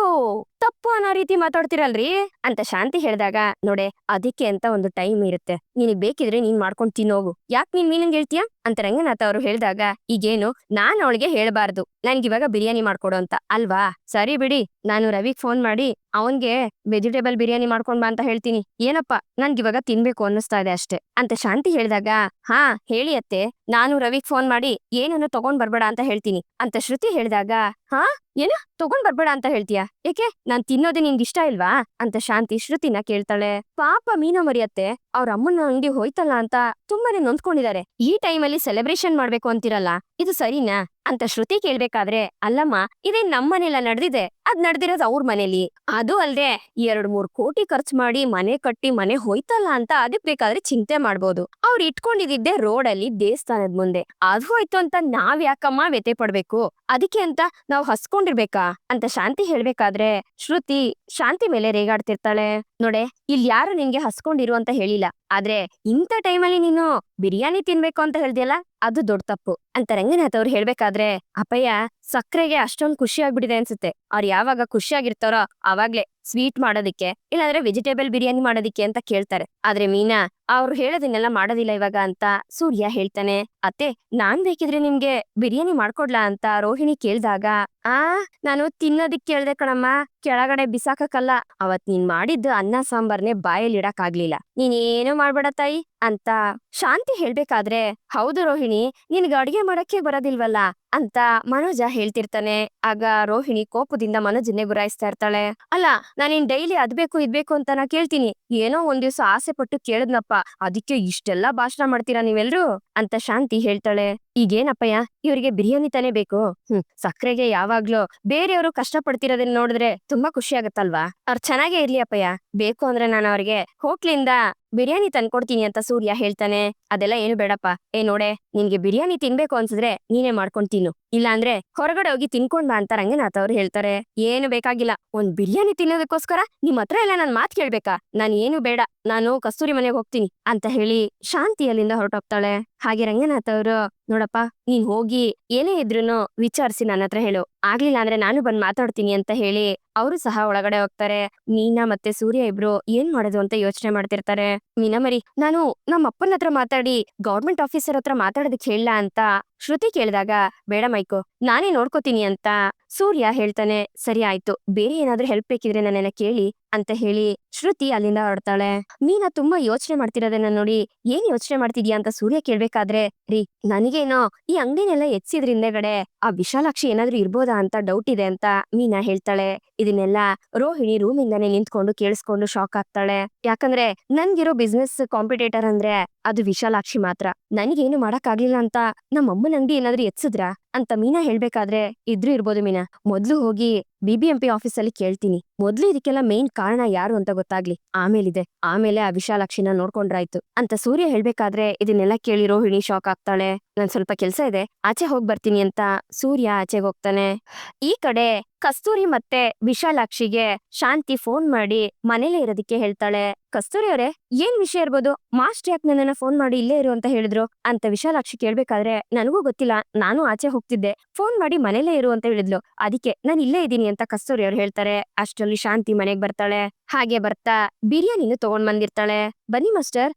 ತಪ್ಪು ಅನ್ನೋ ರೀತಿ ಮಾತಾಡ್ತಿರಲ್ರಿ ಅಂತ ಶಾಂತಿ ಹೇಳಿದಾಗ, ನೋಡೆ ಅದಕ್ಕೆ ಅಂತ ಒಂದು ಟೈಮ್ ಇರುತ್ತೆ, ನಿನಗ್ ಬೇಕಿದ್ರೆ ನೀನ್ ಮಾಡ್ಕೊಂಡ್ ತಿನ್ನೋಗು, ಯಾಕೆ ನೀನ್ ಮೀನಿಂಗ್ ಹೇಳ್ತೀಯಾ ಅಂತ ರಂಗನಾಥ್ ಅವರು ಹೇಳಿದಾಗ, ಈಗೇನು ನಾನ್ ಅವಳಿಗೆ ಹೇಳ್ಬಾರ್ದು ನನ್ಗಿವಾಗ ಬಿರಿಯಾನಿ ಮಾಡ್ಕೊಡು ಅಂತ ಅಲ್ವಾ? ಸರಿ ಬಿಡಿ, ನಾನು ರವಿಗ್ ಫೋನ್ ಮಾಡಿ ಅವನ್ಗೆ ವೆಜಿಟೇಬಲ್ ಬಿರಿಯಾನಿ ಮಾಡ್ಕೊಂಡ್ ಬಾ ಅಂತ ಹೇಳ್ತೀನಿ. ಏನಪ್ಪಾ, ನನ್ಗಿವಾಗ ತಿನ್ಬೇಕು ಅನ್ನಿಸ್ತಾ ಇದೆ ಅಷ್ಟೇ ಅಂತ ಶಾಂತಿ ಹೇಳಿದಾಗ, ಹಾ ಹೇಳಿ ಅತ್ತೆ, ನಾನು ರವಿಗ್ ಫೋನ್ ಮಾಡಿ ಏನನ್ನು ತಗೊಂಡ್ ಬರ್ಬೇಡ ಅಂತ ಹೇಳ್ತೀನಿ ಅಂತ ಶ್ರುತಿ ಹೇಳಿದಾಗ, ಹಾ ಏನು ತಗೊಂಡ್ ಬರ್ಬೇಡ ಅಂತ ಹೇಳ್ತೀಯಾ? ಏಕೆ, ನಾನ್ ತಿನ್ನೋದೇ ನಿನ್ಗೆ ಇಷ್ಟ ಇಲ್ವಾ ಅಂತ ಶಾಂತಿ ಶ್ರುತಿನ ಕೇಳ್ತಾಳೆ. ಪಾಪ ಮೀನಾ ಮರಿಯತ್ತೆ, ಅವ್ರ ಅಮ್ಮನ ಅಂಗಡಿ ಹೋಯ್ತಲ್ಲ ಅಂತ ತುಂಬಾನೇ ನೊಂದ್ಕೊಂಡಿದ್ದಾರೆ. ಈ ಟೈಮಲ್ಲಿ ಸೆಲೆಬ್ರೇಷನ್ ಮಾಡ್ಬೇಕು ಅಂತಿರಲ್ಲ, ಇದು ಸರಿನಾ ಅಂತ ಶ್ರುತಿ ಕೇಳ್ಬೇಕಾದ್ರೆ, ಅಲ್ಲಮ್ಮ ಇದೇ ನಮ್ಮನೆಲ್ಲ ನಡೆದಿದೆ, ಅದ್ ನಡೆದಿರೋದು ಅವ್ರ ಮನೇಲಿ. ಅದು ಅಲ್ದೆ 2-3 ಕೋಟಿ ಖರ್ಚು ಮಾಡಿ ಮನೆ ಕಟ್ಟಿ ಮನೆ ಹೋಯ್ತಲ್ಲ ಅಂತ ಅದಕ್ ಬೇಕಾದ್ರೆ ಚಿಂತೆ ಮಾಡ್ಬೋದು. ಅವ್ರು ಇಟ್ಕೊಂಡಿದ್ದೆ ರೋಡಲ್ಲಿ ದೇವಸ್ಥಾನದ ಮುಂದೆ, ಅದು ಹೋಯ್ತು ಅಂತ ನಾವ್ ಯಾಕಮ್ಮ ವ್ಯತೆ ಪಡ್ಬೇಕು? ಅದಕ್ಕೆ ಅಂತ ನಾವ್ ಹಸ್ಕೊಂಡಿರ್ಬೇಕಾ ಅಂತ ಶಾಂತಿ ಹೇಳ್ಬೇಕಾದ್ರೆ ಶ್ರುತಿ ಶಾಂತಿ ಮೇಲೆ ರೇಗಾಡ್ತಿರ್ತಾಳೆ. ನೋಡೆ, ಇಲ್ಲಿ ಯಾರು ನಿನ್ಗೆ ಹಸ್ಕೊಂಡಿರು ಅಂತ ಹೇಳಿಲ್ಲ, ಆದ್ರೆ ಇಂಥ ಟೈಮಲ್ಲಿ ನೀನು ಬಿರಿಯಾನಿ ತಿನ್ಬೇಕು ಅಂತ ಹೇಳ್ದಿಯಲ್ಲ, ಅದು ದೊಡ್ಡ ತಪ್ಪು ಅಂತ ರಂಗನಾಥ್ ಅವ್ರು ಹೇಳ್ಬೇಕಾದ್ರೆ, ಅಪ್ಪಯ್ಯ ಸಕ್ರೆಗೆ ಅಷ್ಟೊಂದು ಖುಷಿ ಆಗ್ಬಿಟ್ಟಿದೆ ಅನ್ಸುತ್ತೆ. ಅವ್ರು ಯಾವಾಗ ಖುಷಿಯಾಗಿರ್ತಾರೋ ಅವಾಗ್ಲೇ ಸ್ವೀಟ್ ಮಾಡೋದಿಕ್ಕೆ ಇಲ್ಲಾಂದ್ರೆ ವೆಜಿಟೇಬಲ್ ಬಿರಿಯಾನಿ ಮಾಡೋದಿಕ್ಕೆ ಅಂತ ಕೇಳ್ತಾರೆ. ಆದ್ರೆ ಮೀನಾ ಅವ್ರು ಹೇಳೋದನ್ನೆಲ್ಲ ಮಾಡೋದಿಲ್ಲ ಇವಾಗ ಅಂತ ಸೂರ್ಯ ಹೇಳ್ತಾನೆ. ಅತ್ತೆ, ನಾನ್ ಬೇಕಿದ್ರೆ ನಿಮ್ಗೆ ಬಿರಿಯಾನಿ ಮಾಡ್ಕೊಡ್ಲಾ ಅಂತ ರೋಹಿಣಿ ಕೇಳ್ದಾಗ, ಆ ನಾನು ತಿನ್ನೋದಿಕ್ ಕೇಳ್ದೆ ಕಣಮ್ಮ, ಕೆಳಗಡೆ ಬಿಸಾಕಕ್ಕಲ್ಲ. ಅವತ್ ನೀನ್ ಮಾಡಿದ್ದು ಅನ್ನ ಸಾಂಬಾರ್ನೆ ಬಾಯಲ್ಲಿ ಇಡಕ್ ಆಗ್ಲಿಲ್ಲ, ನೀನೇನು ಮಾಡ್ಬೇಡ ತಾಯಿ ಅಂತ ಶಾಂತಿ ಹೇಳ್ಬೇಕಾದ್ರೆ, ಹೌದು ರೋಹಿಣಿ, ನಿನ್ಗೆ ಅಡ್ಗೆ ಮಾಡಕ್ಕೆ ಬರೋದಿಲ್ವಲ್ಲ ಅಂತ ಮನೋಜ ಹೇಳ್ತಿರ್ತಾನೆ. ಆಗ ರೋಹಿಣಿ ಕೋಪದಿಂದ ಮನೋಜನ್ನೇ ಗುರಾಯಿಸ್ತಾ ಇರ್ತಾಳೆ. ಅಲ್ಲ, ನಾನಿನ್ ಡೈಲಿ ಅದ್ಬೇಕು ಇದ್ಬೇಕು ಅಂತ ನಾ ಕೇಳ್ತೀನಿ, ಏನೋ ಒಂದ್ ದಿವ್ಸ ಆಸೆ ಪಟ್ಟು ಕೇಳದ್ನಪ್ಪ, ಅದಕ್ಕೆ ಇಷ್ಟೆಲ್ಲಾ ಭಾಷಣ ಮಾಡ್ತೀರಾ ನೀವೆಲ್ರು ಅಂತ ಶಾಂತಿ ಹೇಳ್ತಾಳೆ. ಈಗೇನಪ್ಪಯ್ಯ, ಇವ್ರಿಗೆ ಬಿರಿಯಾನಿ ತಾನೇ ಬೇಕು? ಸಕ್ರೆಗೆ ಯಾವಾಗ್ಲೂ ಬೇರೆಯವರು ಕಷ್ಟ ಪಡ್ತಿರೋದನ್ನ ನೋಡಿದ್ರೆ ತುಂಬಾ ಖುಷಿ ಆಗತ್ತಲ್ವಾ? ಅವ್ರು ಚೆನ್ನಾಗೇ ಇರ್ಲಿ ಅಪ್ಪಯ್ಯ, ಬೇಕು ಅಂದ್ರೆ ನಾನು ಅವ್ರಿಗೆ ಹೋಟ್ಲಿಂದ ಬಿರಿಯಾನಿ ತಂದ್ಕೊಡ್ತೀನಿ ಅಂತ ಸೂರ್ಯ ಹೇಳ್ತಾನೆ. ಅದೆಲ್ಲ ಏನು ಬೇಡಪ್ಪ. ಏ ನೋಡೆ, ನಿನ್ಗೆ ಬಿರಿಯಾನಿ ತಿನ್ಬೇಕು ಅನ್ಸಿದ್ರೆ ನೀನೇ ಮಾಡ್ಕೊಂಡ್ ತಿನ್ನು, ಇಲ್ಲ ಅಂದ್ರೆ ಹೊರಗಡೆ ಹೋಗಿ ತಿನ್ಕೊಂಡ್ ಬಾ ಅಂತ ರಂಗನಾಥ್ ಅವ್ರು ಹೇಳ್ತಾರೆ. ಏನು ಬೇಕಾಗಿಲ್ಲ, ಒಂದ್ ಬಿರಿಯಾನಿ ತಿನ್ನೋದಕ್ಕೋಸ್ಕರ ನಿಮ್ ಹತ್ರ ಎಲ್ಲ ನಾನ್ ಮಾತ್ ಕೇಳ್ಬೇಕಾ? ನಾನ್ ಏನು ಬೇಡ, ನಾನು ಕಸ್ತೂರಿ ಮನೆಗೆ ಹೋಗ್ತೀನಿ ಅಂತ ಹೇಳಿ ಶಾಂತಿ ಅಲ್ಲಿಂದ ಹೊರಟೋಗ್ತಾಳೆ. ಹಾಗೆ ರಂಗನಾಥ್ ಅವರು, ನೋಡಪ್ಪ, ನೀನ್ ಹೋಗಿ ಏನೇ ಇದ್ರೂನು ವಿಚಾರಿಸಿ ನನ್ನ ಹತ್ರ ಹೇಳು, ಆಗ್ಲಿಲ್ಲ ಅಂದ್ರೆ ನಾನು ಬಂದ್ ಮಾತಾಡ್ತೀನಿ ಅಂತ ಹೇಳಿ ಅವರು ಸಹ ಒಳಗಡೆ ಹೋಗ್ತಾರೆ. ಮೀನಾ ಮತ್ತೆ ಸೂರ್ಯ ಇಬ್ರು ಏನ್ ಮಾಡೋದು ಅಂತ ಯೋಚನೆ ಮಾಡ್ತಿರ್ತಾರೆ. ಮೀನಾ ಮರಿ, ನಾನು ನಮ್ಮ ಅಪ್ಪನ ಹತ್ರ ಮಾತಾಡಿ ಗೌರ್ಮೆಂಟ್ ಆಫೀಸರ್ ಹತ್ರ ಮಾತಾಡೋದಕ್ಕೆ ಹೇಳ ಅಂತ ಶ್ರುತಿ ಕೇಳಿದಾಗ, ಬೇಡ ಮೈಕೋ, ನಾನೇ ನೋಡ್ಕೋತೀನಿ ಅಂತ ಸೂರ್ಯ ಹೇಳ್ತಾನೆ. ಸರಿ ಆಯ್ತು, ಬೇರೆ ಏನಾದ್ರೂ ಹೆಲ್ಪ್ ಬೇಕಿದ್ರೆ ನನ್ನೆಲ್ಲ ಕೇಳಿ ಅಂತ ಹೇಳಿ ಶ್ರುತಿ ಅಲ್ಲಿಂದ ಹೊರಡ್ತಾಳೆ. ಮೀನಾ ತುಂಬಾ ಯೋಚನೆ ಮಾಡ್ತಿರೋದನ್ನ ನೋಡಿ, ಏನ್ ಯೋಚನೆ ಮಾಡ್ತಿದ್ಯಾ ಅಂತ ಸೂರ್ಯ ಕೇಳ್ಬೇಕಾದ್ರೆ, ರೀ ನನಗೇನೋ ಈ ಅಂಗಡಿನೆಲ್ಲ ಎತ್ಸಿದ್ರ ಹಿಂದೆಗಡೆ ಆ ವಿಶಾಲಾಕ್ಷಿ ಏನಾದ್ರೂ ಇರ್ಬೋದಾ ಅಂತ ಡೌಟ್ ಇದೆ ಅಂತ ಮೀನಾ ಹೇಳ್ತಾಳೆ. ಇದನ್ನೆಲ್ಲ ರೋಹಿಣಿ ರೂಮಿಂದಾನೆ ನಿಂತ್ಕೊಂಡು ಕೇಳಿಸ್ಕೊಂಡು ಶಾಕ್ ಆಗ್ತಾಳೆ. ಯಾಕಂದ್ರೆ ನನ್ಗಿರೋ ಬಿಸ್ನೆಸ್ ಕಾಂಪಿಟೇಟರ್ ಅಂದ್ರೆ ಅದು ವಿಶಾಲಾಕ್ಷಿ ಮಾತ್ರ. ನನ್ಗೇನು ಮಾಡಕ್ ಆಗ್ಲಿಲ್ಲ ಅಂತ ನಮ್ಮಮ್ಮನ ಅಂಗಡಿ ಏನಾದ್ರೂ ಎತ್ಸಿದ್ರ ಅಂತ ಮೀನಾ ಹೇಳ್ಬೇಕಾದ್ರೆ, ಇದ್ರೂ ಇರ್ಬೋದು ಮೀನಾ, ಮೊದ್ಲು ಹೋಗಿ BBMP ಆಫೀಸಲ್ಲಿ ಕೇಳ್ತೀನಿ. ಮೊದ್ಲು ಇದಕ್ಕೆಲ್ಲ ಮೇನ್ ಕಾರಣ ಯಾರು ಅಂತ ಗೊತ್ತಾಗ್ಲಿ, ಆಮೇಲೆ ಆ ವಿಶಾಲಾಕ್ಷಿನ ನೋಡ್ಕೊಂಡ್ರಾಯ್ತು ಅಂತ ಸೂರ್ಯ ಹೇಳ್ಬೇಕಾದ್ರೆ ಇದನ್ನೆಲ್ಲ ಕೇಳಿ ರೋಹಿಣಿ ಶಾಕ್ ಆಗ್ತಾಳೆ. ನನ್ ಸ್ವಲ್ಪ ಕೆಲ್ಸ ಇದೆ, ಆಚೆ ಹೋಗ್ ಬರ್ತೀನಿ ಅಂತ ಸೂರ್ಯ ಆಚೆಗೆ ಹೋಗ್ತಾನೆ. ಈ ಕಡೆ ಕಸ್ತೂರಿ ಮತ್ತೆ ವಿಶಾಲಾಕ್ಷಿಗೆ ಶಾಂತಿ ಫೋನ್ ಮಾಡಿ ಮನೇಲೇ ಇರೋದಕ್ಕೆ ಹೇಳ್ತಾಳೆ. ಕಸ್ತೂರಿ ಅವರೇ, ಏನ್ ವಿಷಯ ಇರ್ಬೋದು? ಮಾಸ್ಟರ್ ಯಾಕೆ ನನ್ನನ್ನ ಫೋನ್ ಮಾಡಿ ಇಲ್ಲೇ ಇರು ಅಂತ ಹೇಳಿದ್ರು ಅಂತ ವಿಶಾಲಾಕ್ಷಿ ಕೇಳ್ಬೇಕಾದ್ರೆ, ನನಗೂ ಗೊತ್ತಿಲ್ಲ, ನಾನು ಆಚೆ ಹೋಗ್ತಿದ್ದೆ, ಫೋನ್ ಮಾಡಿ ಮನೇಲೇ ಇರು ಅಂತ ಹೇಳಿದ್ಲು, ಅದಕ್ಕೆ ನಾನು ಇಲ್ಲೇ ಇದ್ದೀನಿ ಅಂತ ಕಸ್ತೂರಿ ಅವ್ರು ಹೇಳ್ತಾರೆ. ಅಷ್ಟರಲ್ಲಿ ಶಾಂತಿ ಮನೆಗ್ ಬರ್ತಾಳೆ. ಹಾಗೆ ಬರ್ತಾ ಬಿರಿಯಾನಿನೂ ತಗೊಂಡ್ ಬಂದಿರ್ತಾಳೆ. ಬನ್ನಿ ಮಾಸ್ಟರ್,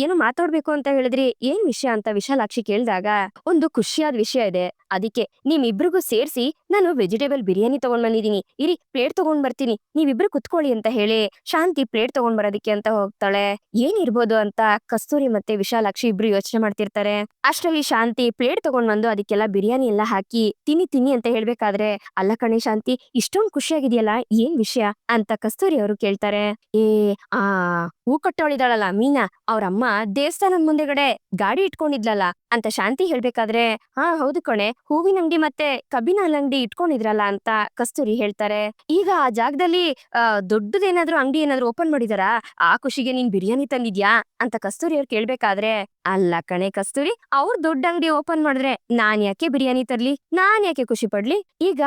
ಏನು ಮಾತಾಡ್ಬೇಕು ಅಂತ ಹೇಳಿದ್ರಿ, ಏನ್ ವಿಷಯ ಅಂತ ವಿಶಾಲಾಕ್ಷಿ ಕೇಳಿದಾಗ, ಒಂದು ಖುಷಿಯಾದ ವಿಷಯ ಇದೆ, ಅದಕ್ಕೆ ನಿಮ್ಮಿಬ್ರಿಗೂ ಸೇರ್ಸಿ ನಾನು ವೆಜಿಟೇಬಲ್ ಬಿರಿಯಾನಿ ತಗೊಂಡ್ ಬಂದಿದೀನಿ, ಇರಿ ಪ್ಲೇಟ್ ತಗೊಂಡ್ ಬರ್ತೀನಿ, ನೀವಿಬ್ರು ಕುತ್ಕೊಳ್ಳಿ ಅಂತ ಹೇಳಿ ಶಾಂತಿ ಪ್ಲೇಟ್ ತಗೊಂಡ್ ಬರೋದಕ್ಕೆ ಅಂತ ಹೋಗ್ತಾಳೆ. ಏನಿರ್ಬೋದು ಅಂತ ಕಸ್ತೂರಿ ಮತ್ತೆ ವಿಶಾಲಾಕ್ಷಿ ಇಬ್ರು ಯೋಚನೆ ಮಾಡ್ತಿರ್ತಾರೆ. ಅಷ್ಟರಲ್ಲಿ ಶಾಂತಿ ಪ್ಲೇಟ್ ತಗೊಂಡ್ ಬಂದು ಅದಕ್ಕೆಲ್ಲ ಬಿರಿಯಾನಿ ಎಲ್ಲ ಹಾಕಿ ತಿನ್ನಿ ಅಂತ ಹೇಳ್ಬೇಕಾದ್ರೆ, ಅಲ್ಲ ಕಣೆ ಶಾಂತಿ, ಇಷ್ಟೊಂದು ಖುಷಿಯಾಗಿದೆಯಲ್ಲ, ಏನ್ ವಿಷಯ ಅಂತ ಕಸ್ತೂರಿ ಅವರು ಕೇಳ್ತಾರೆ. ಆ ಹೂ ಕಟ್ಟೋಳಿದಾಳಲ್ಲ ಮೀನಾ, ಅವ್ರಮ್ಮ ದೇವಸ್ಥಾನದ ಮುಂದೆಗಡೆ ಗಾಡಿ ಇಟ್ಕೊಂಡಿದ್ಲಲ್ಲ ಅಂತ ಶಾಂತಿ ಹೇಳ್ಬೇಕಾದ್ರೆ, ಹಾ ಹೌದು ಕಣೆ, ಹೂವಿನ ಅಂಗಡಿ ಮತ್ತೆ ಕಬ್ಬಿನ ಅಂಗಡಿ ಇಟ್ಕೊಂಡಿದ್ರಲ್ಲ ಅಂತ ಕಸ್ತೂರಿ ಹೇಳ್ತಾರೆ. ಈಗ ಆ ಜಾಗದಲ್ಲಿ ದೊಡ್ಡದೇನಾದ್ರೂ ಅಂಗಡಿ ಏನಾದ್ರು ಓಪನ್ ಮಾಡಿದಾರಾ? ಆ ಖುಷಿಗೆ ನೀನ್ ಬಿರಿಯಾನಿ ತಂದಿದ್ಯಾ ಅಂತ ಕಸ್ತೂರಿ ಅವ್ರು ಕೇಳ್ಬೇಕಾದ್ರೆ, ಅಲ್ಲ ಕಣೆ ಕಸ್ತೂರಿ, ಅವ್ರ ದೊಡ್ಡ ಅಂಗಡಿ ಓಪನ್ ಮಾಡಿದ್ರೆ ನಾನ್ ಯಾಕೆ ಬಿರಿಯಾನಿ ತರ್ಲಿ, ನಾನ್ ಯಾಕೆ ಖುಷಿ ಪಡ್ಲಿ, ಈಗ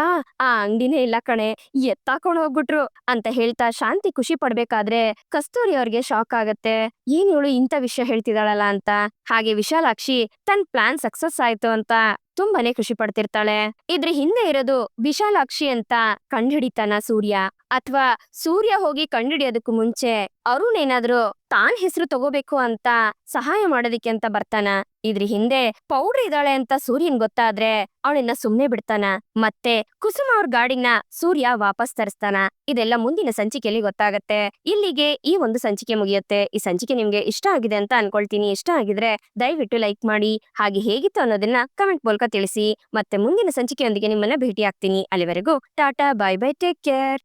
ಆ ಅಂಗಡಿನೇ ಇಲ್ಲ ಕಣೆ, ಎತ್ತಾಕೊಂಡ್ ಹೋಗ್ಬಿಟ್ರು ಅಂತ ಹೇಳ್ತಾ ಶಾಂತಿ ಖುಷಿ ಪಡ್ಬೇಕಾದ್ರೆ ಕಸ್ತೂರಿ ಅವ್ರಿಗೆ ಶಾಕ್ ಆಗತ್ತೆ. ಏನ್ ಇವಳು ಇಂಥ ವಿಷಯ ಹೇಳ್ತಿದಾಳಲ್ಲ ಅಂತ. ಹಾಗೆ ವಿಶಾಲಾಕ್ಷಿ ತನ್ ಪ್ಲಾನ್ ಸಕ್ಸಸ್ ಆಯ್ತು ಅಂತ ತುಂಬಾನೇ ಖುಷಿ ಪಡ್ತಿರ್ತಾಳೆ. ಇದ್ರ ಹಿಂದೆ ಇರೋದು ವಿಶಾಲಾಕ್ಷಿ ಅಂತ ಕಂಡ್ಹಿಡಿತಾನ ಸೂರ್ಯ, ಅಥವಾ ಸೂರ್ಯ ಹೋಗಿ ಕಂಡ್ಹಿಡಿಯೋದಕ್ಕೂ ಮುಂಚೆ ಅರುಣ್ ಏನಾದ್ರು ತಾನ್ ಹೆಸರು ತಗೋಬೇಕು ಅಂತ ಸಹಾಯ ಮಾಡೋದಿಕ್ಕೆ ಅಂತ ಬರ್ತಾನ. ಇದ್ರ ಹಿಂದೆ ಪೌಡ್ರ್ ಇದ್ದಾಳೆ ಅಂತ ಸೂರ್ಯನ್ ಗೊತ್ತಾದ್ರೆ ಅವಳನ್ನ ಸುಮ್ನೆ ಬಿಡ್ತಾನ, ಮತ್ತೆ ಕುಸುಮ ಅವ್ರ ಗಾಡಿನ ಸೂರ್ಯ ವಾಪಸ್ ತರಿಸ್ತಾನ. ಇದೆಲ್ಲ ಮುಂದಿನ ಸಂಚಿಕೆಯಲ್ಲಿ ಗೊತ್ತಾಗತ್ತೆ. ಇಲ್ಲಿಗೆ ಈ ಒಂದು ಸಂಚಿಕೆ ಮುಗಿಯುತ್ತೆ. ಈ ಸಂಚಿಕೆ ನಿಮ್ಗೆ ಇಷ್ಟ ಆಗಿದೆ ಅಂತ ಅನ್ಕೊಳ್ತೀನಿ. ಇಷ್ಟ ಆಗಿದ್ರೆ ದಯವಿಟ್ಟು ಲೈಕ್ ಮಾಡಿ, ಹಾಗೆ ಹೇಗಿತ್ತು ಅನ್ನೋದನ್ನ ಕಮೆಂಟ್ ಮೂಲಕ ತಿಳಿಸಿ. ಮತ್ತೆ ಮುಂದಿನ ಸಂಚಿಕೆಯೊಂದಿಗೆ ನಿಮ್ಮನ್ನ ಭೇಟಿ ಆಗ್ತೀನಿ. ಅಲ್ಲಿವರೆಗೂ Tata, bye bye, take care.